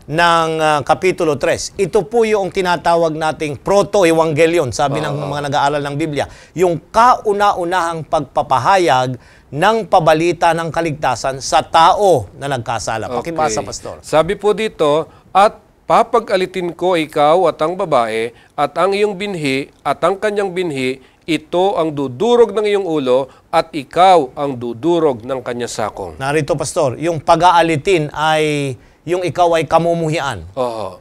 ng Kapitulo 3. Ito po yung tinatawag nating proto-evangelion, sabi ng mga nag-aaral ng Biblia. Yung kauna-unahang pagpapahayag ng pabalita ng kaligtasan sa tao na nagkasala. Pakibasa, Pastor. Sabi po dito, at papag-alitin ko ikaw at ang babae, at ang iyong binhi, at ang kanyang binhi, ito ang dudurog ng iyong ulo at ikaw ang dudurog ng kanyang sakong. Narito, Pastor, yung pag-aalitin ay yung ikaw ay kamumuhian.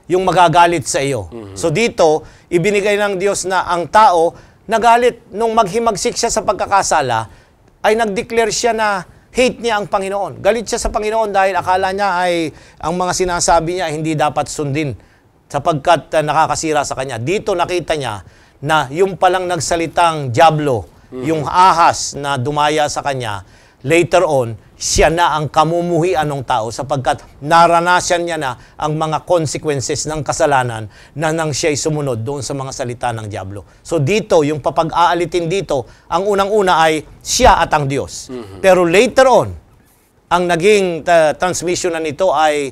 Yung magagalit sa iyo. So dito, ibinigay ng Diyos na ang tao nagalit nung maghimagsik siya sa pagkakasala, ay nag-declare siya na hate niya ang Panginoon. Galit siya sa Panginoon dahil akala niya ay ang mga sinasabi niya hindi dapat sundin sapagkat nakakasira sa kanya. Dito nakita niya na yung palang nagsalitang diablo, yung ahas na dumaya sa kanya, later on, siya na ang kamumuhian ng tao sapagkat naranasan niya na ang mga consequences ng kasalanan na nang siya'y sumunod doon sa mga salita ng diablo. So dito, yung papag-aalitin dito, ang unang-una ay siya at ang Diyos. Pero later on, ang naging transmission na nito ay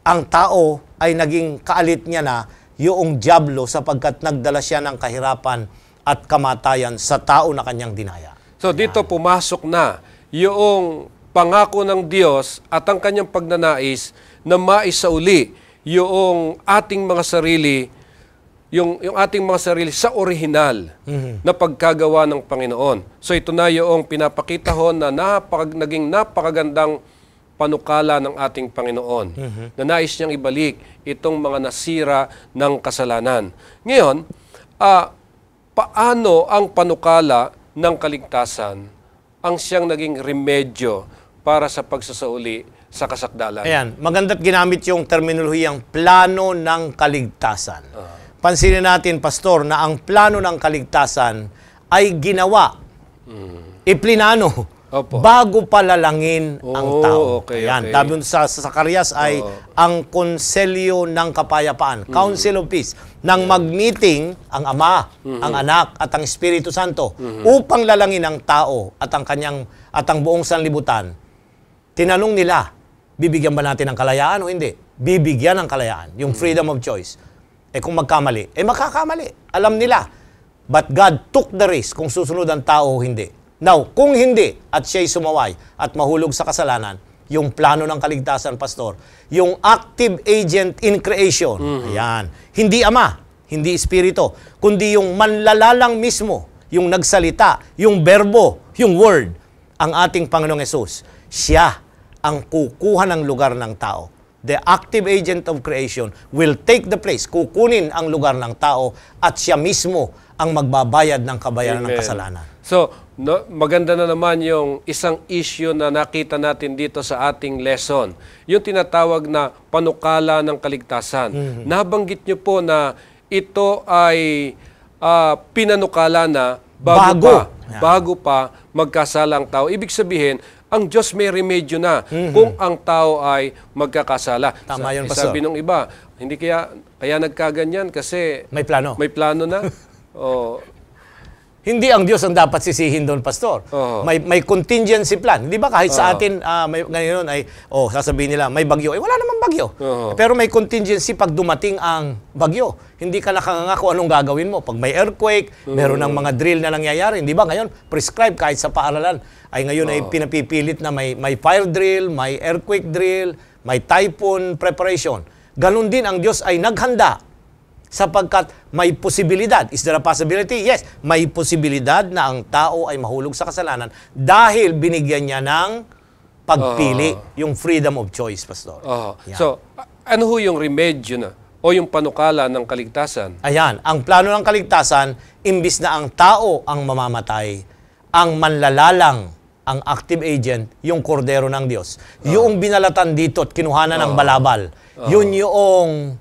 ang tao ay naging kaalit niya na yung diablo sapagkat nagdala siya ng kahirapan at kamatayan sa tao na kanyang dinaya. So dito pumasok na yung pangako ng Diyos at ang kanyang pagnanais na maisauli yung ating mga sarili, yung ating mga sarili sa orihinal na pagkagawa ng Panginoon. So ito na yung pinapakita ho na naging napakagandang panukala ng ating Panginoon na nais niyang ibalik itong mga nasira ng kasalanan. Ngayon, paano ang panukala ng kaligtasan ang siyang naging remedyo para sa pagsasauli sa kasakdalan? Ayan, maganda't ginamit yung terminolohiyang plano ng kaligtasan. Pansinin natin, Pastor, na ang plano ng kaligtasan ay ginawa, iplinano, Opo. bago palalangin ang tao. Okay, Ayan, okay. sabi sa Zacarias ay ang konselyo ng kapayapaan, Council of Peace, nang mag-meeting ang Ama, ang Anak at ang Espiritu Santo upang lalangin ang tao at ang buong sanlibutan. Tinanong nila, bibigyan ba natin ng kalayaan o hindi? Bibigyan ng kalayaan, yung freedom of choice. Kung magkamali, makakamali. Alam nila. But God took the risk kung susunod ang tao o hindi. Now, kung hindi at siya'y sumaway at mahulog sa kasalanan, yung plano ng kaligtasan, Pastor, yung active agent in creation, ayan, hindi Ama, hindi Espiritu, kundi yung manlalalang mismo, yung nagsalita, yung berbo, yung word, ang ating Panginoong Hesus. Siya ang kukuha ng lugar ng tao. The active agent of creation will take the place, kukunin ang lugar ng tao at siya mismo ang magbabayad ng kabayaran ng kasalanan. So, maganda na naman yung isang issue na nakita natin dito sa ating lesson. Yung tinatawag na panukala ng kaligtasan. Nabanggit niyo po na ito ay pinanukala na bago pa magkasala ang tao. Ibig sabihin, ang Diyos may remedyo na kung ang tao ay magkakasala. Tama yun, Pastor. Sabi ng iba, hindi kaya nagkaganyan kasi May plano. may plano na. Hindi ang Diyos ang dapat sisihin doon, Pastor. May contingency plan. Di ba kahit sa atin, ngayon ay, sasabihin nila, may bagyo. Wala namang bagyo. Pero may contingency pag dumating ang bagyo. Hindi ka nakangako anong gagawin mo. Pag may earthquake, meron ng mga drill na nangyayari. Di ba ngayon, prescribe kahit sa paaralan, ay ngayon ay pinapipilit na may fire drill, may earthquake drill, may typhoon preparation. Ganon din ang Diyos ay naghanda sapagkat may posibilidad. Is there a possibility? Yes, may posibilidad na ang tao ay mahulog sa kasalanan dahil binigyan niya ng pagpili, yung freedom of choice, Pastor. Yan. So, ano ho yung remedyo na o yung panukala ng kaligtasan? Ayan, ang plano ng kaligtasan, imbis na ang tao ang mamamatay, ang manlalalang, ang active agent, yung kordero ng Diyos. Yung binalatan dito at kinuhanan ng balabal, yun yung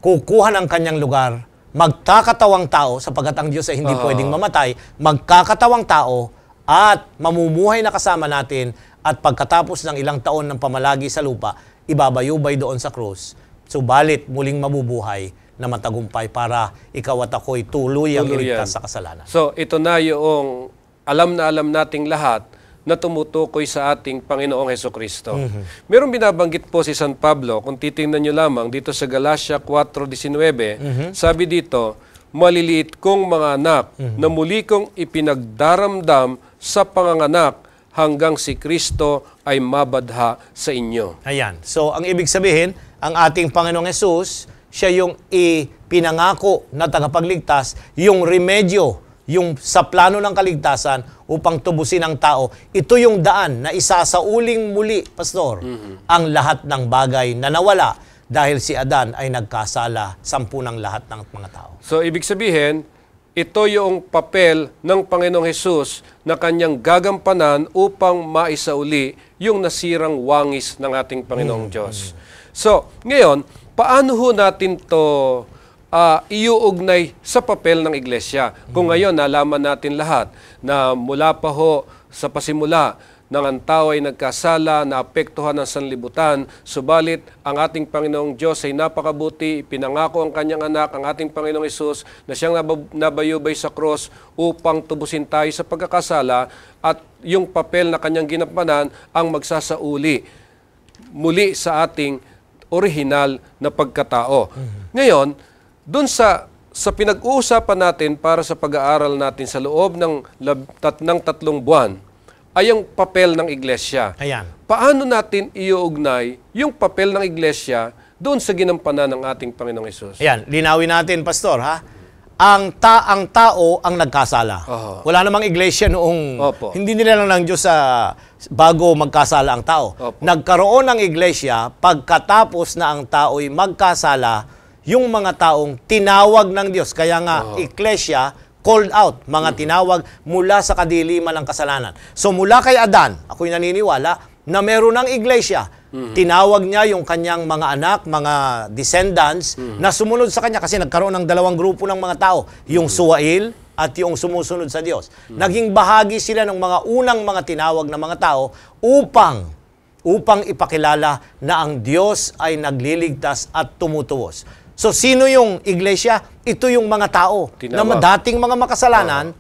kukuha ng kanyang lugar, magkakatawang tao, sapagkat ang Diyos ay hindi pwedeng mamatay, magkakatawang tao at mamumuhay na kasama natin at pagkatapos ng ilang taon ng pamalagi sa lupa, ibabayubay doon sa krus. Subalit muling mabubuhay na matagumpay para ikaw at ako'y tuluyang iligtas sa kasalanan. So, ito na yung alam na alam nating lahat na tumutukoy sa ating Panginoong Hesukristo. Merong binabanggit po si San Pablo, kung titingnan nyo lamang dito sa Galatia 4:19, sabi dito, maliliit kong mga anak na muli kong ipinagdaramdam sa panganganak hanggang si Kristo ay mabadha sa inyo. Ayan. So, ang ibig sabihin, ang ating Panginoong Hesus, siya yung ipinangako na tagapagligtas, yung remedyo, yung sa plano ng kaligtasan upang tubusin ang tao. Ito yung daan na isasauling muli, Pastor, ang lahat ng bagay na nawala dahil si Adan ay nagkasala, sampu ng lahat ng mga tao. So, ibig sabihin, ito yung papel ng Panginoong Hesus na kanyang gagampanan upang maisauli yung nasirang wangis ng ating Panginoong Diyos. So, ngayon, paano ho natin to iuugnay sa papel ng iglesia? Kung ngayon, nalaman natin lahat na mula pa ho sa pasimula ng ang tao ay nagkasala, naapektuhan ng sanlibutan, subalit ang ating Panginoong Diyos ay napakabuti, pinangako ang kanyang anak, ang ating Panginoong Hesus, na siyang nabayubay sa cross upang tubusin tayo sa pagkakasala at yung papel na kanyang ginampanan ang magsasauli muli sa ating orihinal na pagkatao. Ngayon, doon sa pinag-uusapan natin para sa pag-aaral natin sa loob ng 3 buwan ay ang papel ng iglesia. Ayan. Paano natin iuugnay yung papel ng iglesia doon sa ginampanan ng ating Panginoong Hesus? Ayan, linawin natin, Pastor, ha? Ang tao ang nagkasala. Wala namang iglesia noong hindi nila lang ng Diyos bago magkasala ang tao. Nagkaroon ng iglesia pagkatapos na ang tao'y magkasala, yung mga taong tinawag ng Diyos. Kaya nga, iglesia, called out, mga tinawag mula sa kadiliman ng kasalanan. So mula kay Adan, ako'y naniniwala na meron ng iglesia. Tinawag niya yung kanyang mga anak, mga descendants na sumunod sa kanya kasi nagkaroon ng dalawang grupo ng mga tao, yung suwail at yung sumusunod sa Diyos. Naging bahagi sila ng mga unang mga tinawag na mga tao upang ipakilala na ang Diyos ay nagliligtas at tumutuwos. So sino yung iglesia? Ito yung mga tao na dating mga makasalanan,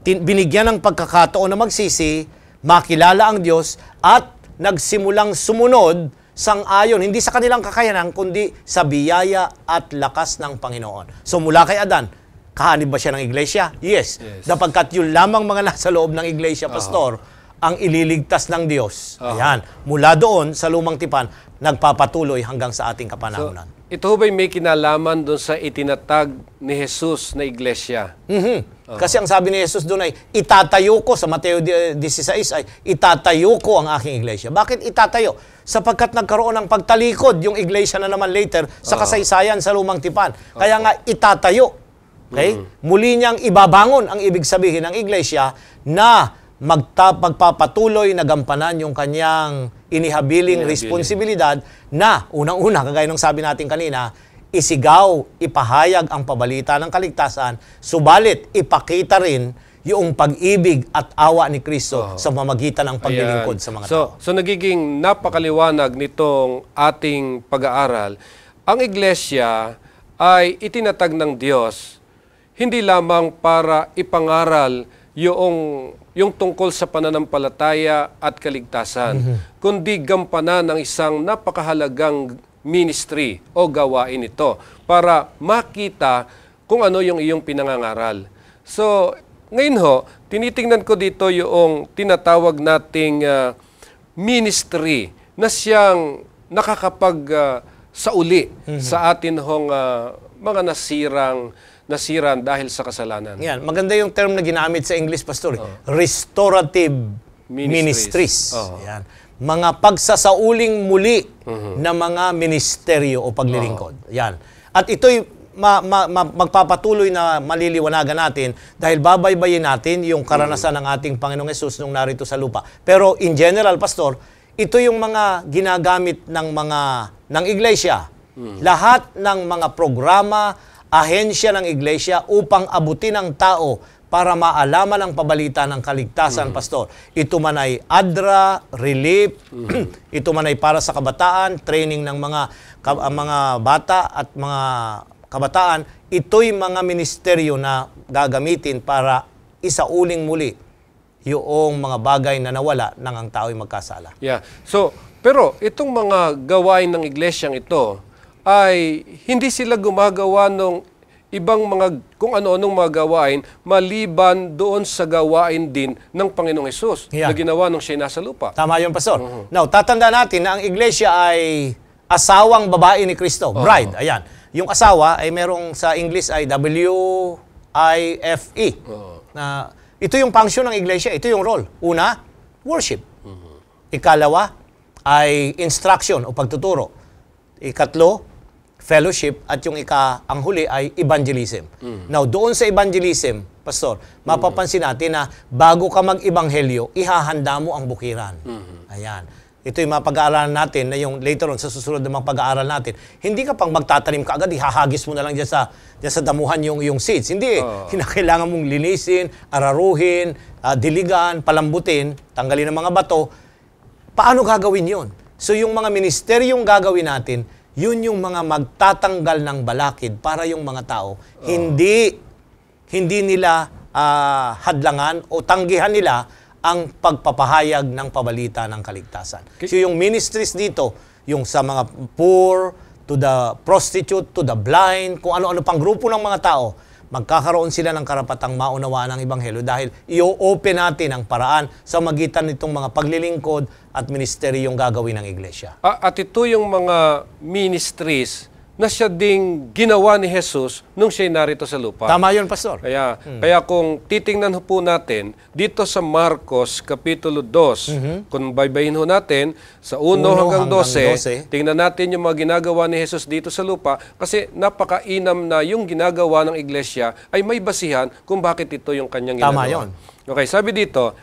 binigyan ng pagkakataon na magsisi, makilala ang Diyos at nagsimulang sumunod sang-ayon, hindi sa kanilang kakayanan, kundi sa biyaya at lakas ng Panginoon. So mula kay Adan, kahanib ba siya ng iglesia? Yes. Sapagkat yun lamang mga nasa loob ng iglesia, Pastor, ang ililigtas ng Diyos. Ayan. Mula doon, sa lumang tipan, nagpapatuloy hanggang sa ating kapanahunan. So, ito ba'y may kinalaman doon sa itinatag ni Jesus na iglesia? Kasi ang sabi ni Jesus doon ay, itatayo ko, sa Mateo 16 ay, itatayo ko ang aking iglesia. Bakit itatayo? Sapagkat nagkaroon ng pagtalikod yung iglesia na naman later sa kasaysayan sa lumang tipan. Kaya nga, itatayo. Okay? Muli niyang ibabangon ang ibig sabihin ng iglesia na magpapatuloy na gampanan yung kanyang inihabiling responsibilidad na, unang-una, kagaya ng sabi natin kanina, isigaw, ipahayag ang pabalita ng kaligtasan, subalit ipakita rin yung pag-ibig at awa ni Kristo sa pamamagitan ng paglilingkod sa mga tao. So nagiging napakaliwanag nitong ating pag-aaral. Ang iglesia ay itinatag ng Diyos hindi lamang para ipangaral yung tungkol sa pananampalataya at kaligtasan, kundi gampanan ng isang napakahalagang ministry o gawain ito para makita kung ano yung iyong pinangangaral. So, ngayon ho, tinitingnan ko dito yung tinatawag nating ministry na siyang nakakapag-sauli sa atin hong mga nasiran dahil sa kasalanan. Yan, maganda yung term na ginamit sa English, Pastor. Restorative ministries. Yan. Mga pagsasauling muli na mga ministeryo o paglilingkod. Yan. At ito'y magpapatuloy na maliliwanagan natin dahil babaybayin natin yung karanasan ng ating Panginoong Hesus nung narito sa lupa. Pero in general, Pastor, ito yung mga ginagamit ng iglesia. Lahat ng mga programa, ahensya ng iglesia upang abutin ang tao para maalaman ang pabalita ng kaligtasan, Pastor. Ito man ay ADRA, relief, ito man ay para sa kabataan, training ng mga bata at mga kabataan, ito'y mga ministeryo na gagamitin para isauling muli yung mga bagay na nawala nang ang tao'y magkasala. Yeah. So, pero itong mga gawain ng iglesyang ito ay hindi sila gumagawa ng ibang mga kung ano-anong mga gawain maliban doon sa gawain din ng Panginoong Hesus na ginawa nung siya nasa lupa. Tama yun, Pastor. Now, tatanda natin na ang iglesia ay asawang babae ni Kristo, bride. Ayan. Yung asawa ay merong sa English ay W-I-F-E. Na ito yung function ng iglesia, ito yung role. Una, worship. Ikalawa ay instruction o pagtuturo. Ikatlo, fellowship, at yung ang huli ay evangelism. Now, doon sa evangelism, Pastor, mapapansin natin na bago ka mag-ebanghelyo, ihahanda mo ang bukiran. Ayan. Ito yung mapag-aaralan natin na yung later on sa susunod na pag-aaral natin. Hindi ka pang magtatanim ka agad, ihahagis mo na lang dyan sa damuhan yung seeds. Hindi. Kinakailangan mong linisin, araruhin, diligan, palambutin, tanggalin ang mga bato. Paano gagawin yon? So yung mga ministeryong gagawin natin, yun yung mga magtatanggal ng balakid para yung mga tao hindi nila hadlangan o tanggihan nila ang pagpapahayag ng pabalita ng kaligtasan. So yung ministries dito, yung sa mga poor, to the prostitute, to the blind, kung ano-ano pang grupo ng mga tao, magkakaroon sila ng karapatang maunawaan ng Ebanghelyo dahil i-open natin ang paraan sa magitan nitong mga paglilingkod at ministeryong gagawin ng iglesia. At ito yung mga ministries na siya ding ginawa ni Jesus nung siya'y narito sa lupa. Tama yun, Pastor. Kaya kung titingnan ho po natin dito sa Marcos Kapitulo 2, kung baybayin ho natin sa 1 hanggang 12, tingnan natin yung mga ginagawa ni Jesus dito sa lupa kasi napakainam na yung ginagawa ng iglesia ay may basihan kung bakit ito yung kanyang ginagawa. Tama yun. Okay, sabi dito,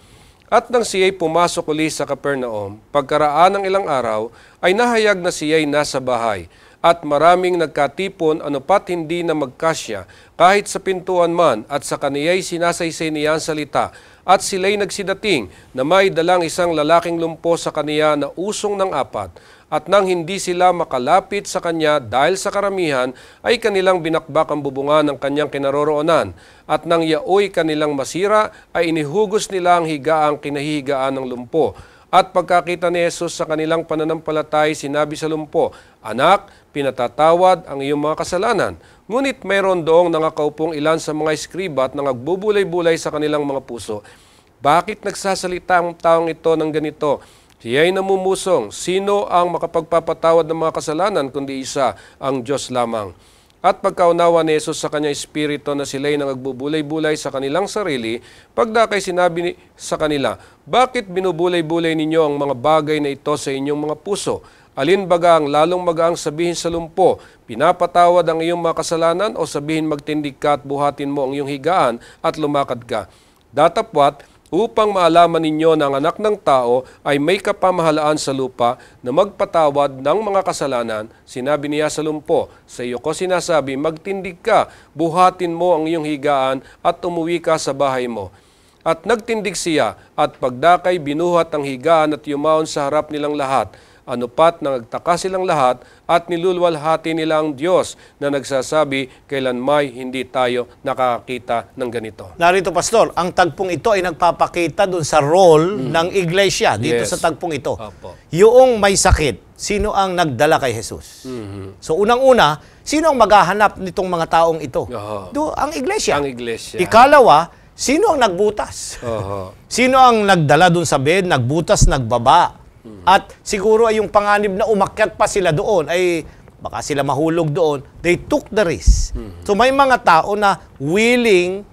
at nang siya'y pumasok uli sa Capernaum, pagkaraan ng ilang araw, ay nahayag na siya'y nasa bahay. At maraming nagkatipon anupat hindi na magkasya, kahit sa pintuan man, at sa kaniya'y sinasaysay niya ang salita. At sila'y nagsidating na may dalang isang lalaking lumpo sa kaniya na usong ng 4. At nang hindi sila makalapit sa kanya dahil sa karamihan, ay kanilang binakbak ang bubungan ng kanyang kinaroroonan. At nang yaoy kanilang masira, ay inihugos nila ang higaang kinahihigaan ng lumpo. At pagkakita ni Jesus sa kanilang pananampalatay, sinabi sa lumpo, Anak, pinatatawad ang iyong mga kasalanan. Ngunit mayroon doong nangakaupong ilan sa mga eskriba at nangagbubulay-bulay sa kanilang mga puso. Bakit nagsasalita ang taong ito ng ganito? Siya'y namumusong, sino ang makapagpapatawad ng mga kasalanan kundi isa, ang Diyos lamang. At pagkaunawa ni Jesus sa kanyang espiritu na sila'y nangagbubulay-bulay sa kanilang sarili, pagdakay sinabi sa kanila, Bakit binubulay-bulay ninyo ang mga bagay na ito sa inyong mga puso? Alin baga ang lalong magaang sabihin sa lumpo, pinapatawad ang iyong mga kasalanan o sabihin magtindig ka at buhatin mo ang iyong higaan at lumakad ka? Datapwat, upang maalaman ninyo na ang anak ng tao ay may kapamahalaan sa lupa na magpatawad ng mga kasalanan, sinabi niya sa lumpo, sa iyo ko sinasabi, magtindig ka, buhatin mo ang iyong higaan at umuwi ka sa bahay mo. At nagtindig siya at pagdakay binuhat ang higaan at yumaon sa harap nilang lahat. Anupat na nagtaka silang lahat at nilulwalhati nila ang Diyos na nagsasabi, kailan may hindi tayo nakakita ng ganito. Narito, Pastor, ang tagpong ito ay nagpapakita dun sa role ng iglesia dito sa tagpong ito. Opo. Yung may sakit, sino ang nagdala kay Jesus? So unang-una, sino ang maghahanap nitong mga taong ito? Ang iglesia. Ang iglesia. Ikalawa, sino ang nagbutas? Sino ang nagdala dun sa bed, nagbutas, nagbaba? At siguro ay yung panganib na umakyat pa sila doon, ay baka sila mahulog doon. They took the risk. So may mga tao na willing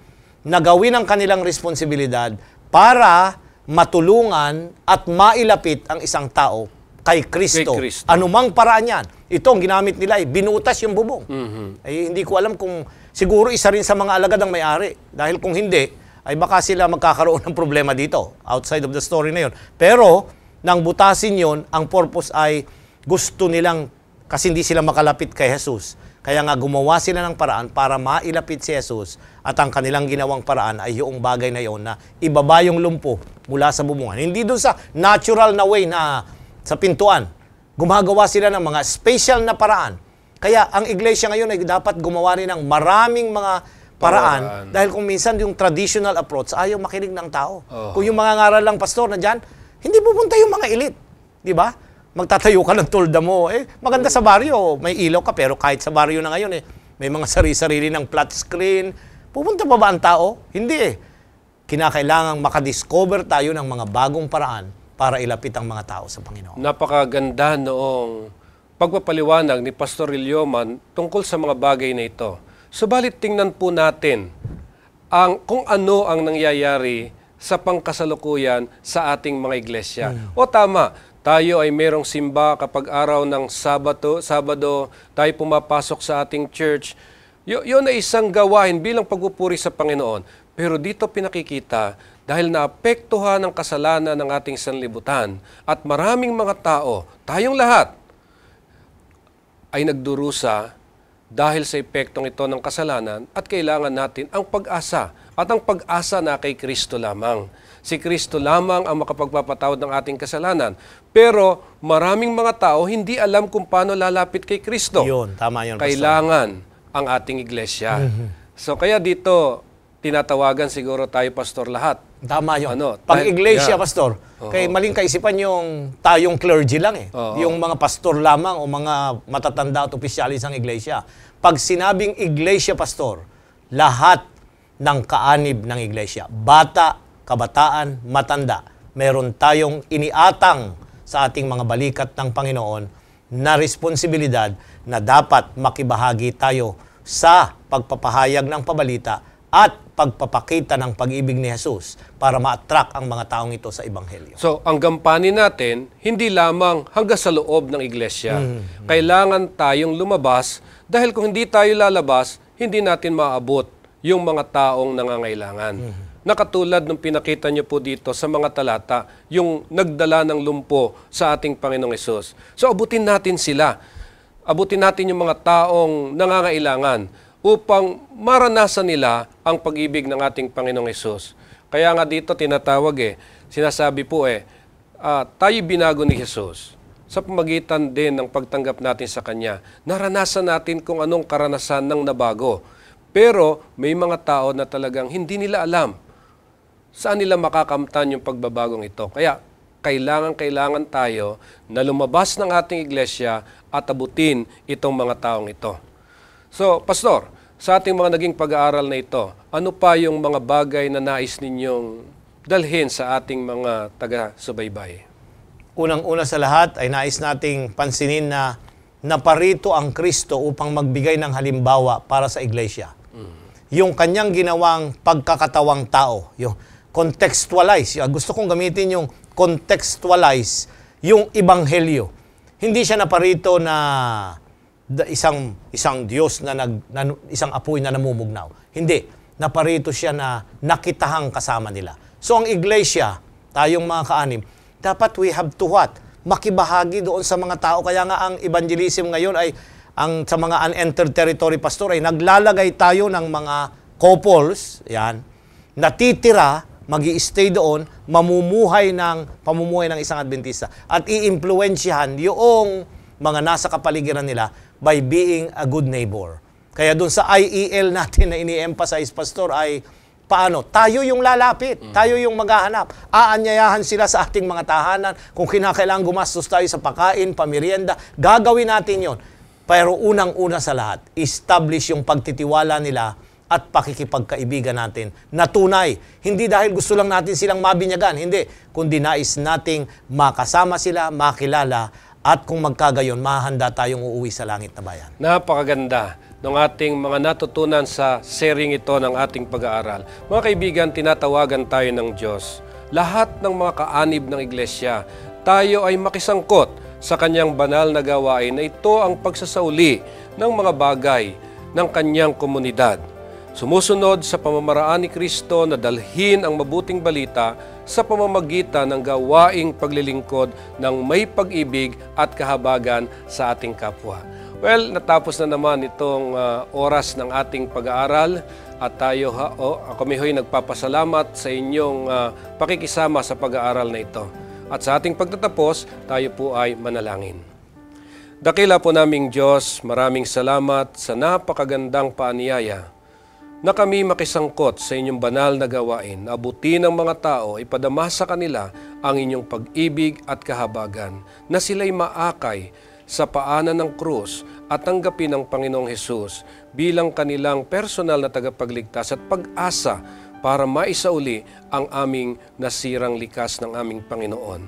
na gawin ang kanilang responsibilidad para matulungan at mailapit ang isang tao kay Kristo. Anumang paraan yan. Ito ang ginamit nila, binutas yung bubong. Ay, hindi ko alam kung siguro isa rin sa mga alagad ang may-ari. Dahil kung hindi, ay baka sila magkakaroon ng problema dito, outside of the story na yun. Pero, nang butasin yon, ang purpose ay gusto nilang, kasi hindi sila makalapit kay Jesus. Kaya nga gumawa sila ng paraan para mailapit si Jesus at ang kanilang ginawang paraan ay yung bagay na yon na ibaba yung lumpo mula sa bubungan. Hindi doon sa natural na way na sa pintuan. Gumagawa sila ng mga special na paraan. Kaya ang iglesia ngayon ay dapat gumawa rin ng maraming mga paraan dahil kung minsan yung traditional approach ayaw makinig ng tao. Kung yung mga ngaral lang, pastor, na dyan, hindi pupunta yung mga elite. Di ba? Magtatayo ka ng tolda mo. Maganda sa baryo, may ilaw ka, pero kahit sa baryo na ngayon, may mga sarili-sarili ng flat screen. Pupunta pa ba ang tao? Hindi Kinakailangang makadiscover tayo ng mga bagong paraan para ilapit ang mga tao sa Panginoon. Napakaganda noong pagpapaliwanag ni Pastor Ilyoman tungkol sa mga bagay na ito. Subalit tingnan po natin kung ano ang nangyayari sa pangkasalukuyan sa ating mga iglesia. O tama, tayo ay merong simba kapag araw ng Sabado, tayo pumapasok sa ating church. Yun ay isang gawain bilang pagpupuri sa Panginoon. Pero dito pinakikita, dahil naapektuhan ng kasalanan ng ating sanlibutan at maraming mga tao, tayong lahat, ay nagdurusa dahil sa epektong ito ng kasalanan at kailangan natin ang pag-asa. At ang pag-asa na kay Kristo lamang. Si Kristo lamang ang makapagpapatawad ng ating kasalanan. Pero maraming mga tao hindi alam kung paano lalapit kay Kristo. Yun, tama yun, Kailangan ang ating iglesia. So kaya dito, tinatawagan siguro tayo, Pastor, lahat. Tama yun. Pag iglesia, Pastor, kay maling kaisipan yung tayong clergy lang Yung mga pastor lamang o mga matatanda at opisyalis ng iglesia. Pag sinabing iglesia, Pastor, lahat ng kaanib ng iglesia. Bata, kabataan, matanda. Meron tayong iniatang sa ating mga balikat ng Panginoon na responsibilidad na dapat makibahagi tayo sa pagpapahayag ng pabalita at pagpapakita ng pag-ibig ni Jesus para ma-attract ang mga taong ito sa Ebanghelyo. So, ang gampanin natin, hindi lamang hanggang sa loob ng iglesia. Kailangan tayong lumabas dahil kung hindi tayo lalabas, hindi natin maabot yung mga taong nangangailangan. Nakatulad nung pinakita niyo po dito sa mga talata, yung nagdala ng lumpo sa ating Panginoong Hesus. So, abutin natin sila. Abutin natin yung mga taong nangangailangan upang maranasan nila ang pag-ibig ng ating Panginoong Hesus. Kaya nga dito tinatawag sinasabi po tayo binago ni Hesus sa pamagitan din ng pagtanggap natin sa Kanya. Naranasan natin kung anong karanasan ng nabago. Pero may mga tao na talagang hindi nila alam saan nila makakamtan yung pagbabagong ito. Kaya kailangan tayo na lumabas ng ating iglesia at abutin itong mga taong ito. So, Pastor, sa ating mga naging pag-aaral na ito, ano pa yung mga bagay na nais ninyong dalhin sa ating mga taga-subaybay? Unang-una sa lahat ay nais nating pansinin na naparito ang Kristo upang magbigay ng halimbawa para sa iglesia. Yung kanyang ginawang pagkakatawang tao, yung contextualize. Gusto kong gamitin yung contextualize, yung Ebanghelyo. Hindi siya naparito na isang Diyos na isang apoy na namumugnaw. Hindi. Naparito siya na nakitahang kasama nila. So ang iglesia, tayong mga kaanim, dapat we have to what? Makibahagi doon sa mga tao. Kaya nga ang evangelism ngayon ay sa mga unentered territory, Pastor, ay naglalagay tayo ng mga couples, yan, natitira, magi-stay doon, pamumuhay ng isang Adventista at i-impluwensyahan yung mga nasa kapaligiran nila by being a good neighbor. Kaya doon sa IEL natin na ini-emphasize, Pastor, ay paano? Tayo yung lalapit. Tayo yung maghahanap. Aanyayahan sila sa ating mga tahanan. Kung kinakailangan gumastos tayo sa pagkain, pamerienda, gagawin natin yon. Pero unang-una sa lahat, establish yung pagtitiwala nila at pakikipagkaibigan natin na tunay. Hindi dahil gusto lang natin silang mabinyagan, hindi. Kundi nais nating makasama sila, makilala, at kung magkagayon, mahanda tayong uuwi sa langit na bayan. Napakaganda ng ating mga natutunan sa sharing ito ng ating pag-aaral. Mga kaibigan, tinatawagan tayo ng Diyos. Lahat ng mga kaanib ng iglesia, tayo ay makisangkot sa Kanyang banal na gawain na ito ang pagsasauli ng mga bagay ng Kanyang komunidad. Sumusunod sa pamamaraan ni Kristo na dalhin ang mabuting balita sa pamamagitan ng gawaing paglilingkod ng may pag-ibig at kahabagan sa ating kapwa. Well, natapos na naman itong oras ng ating pag-aaral at kami ho'y nagpapasalamat sa inyong pakikisama sa pag-aaral na ito. At sa ating pagtatapos, tayo po ay manalangin. Dakila po naming Diyos, maraming salamat sa napakagandang paanyaya na kami makisangkot sa inyong banal na gawain, na abutin ng mga tao, ipadama sa kanila ang inyong pag-ibig at kahabagan, na sila'y maakay sa paanan ng krus at tanggapin ng Panginoong Hesus bilang kanilang personal na tagapagligtas at pag-asa para maisauli ang aming nasirang likas ng aming Panginoon.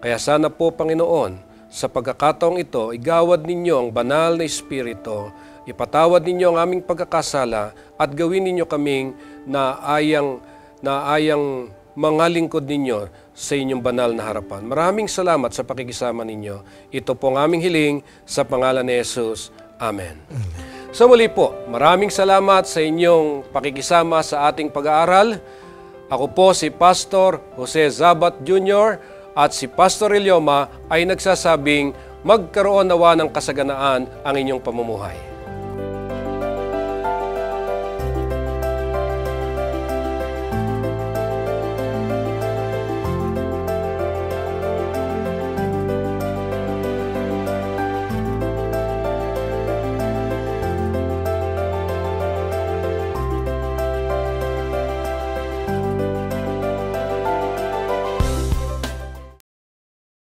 Kaya sana po, Panginoon, sa pagkakataong ito, igawad ninyo ang banal na Espiritu, ipatawad ninyo ang aming pagkakasala at gawin ninyo kaming naayang mga lingkod ninyo sa inyong banal na harapan. Maraming salamat sa pakikisama ninyo. Ito po ang aming hiling sa pangalan ni Jesus. Amen. So muli po, maraming salamat sa inyong pakikisama sa ating pag-aaral. Ako po si Pastor Jose Zabat Jr. at si Pastor Elioma ay nagsasabing magkaroon nawa ng kasaganaan ang inyong pamumuhay.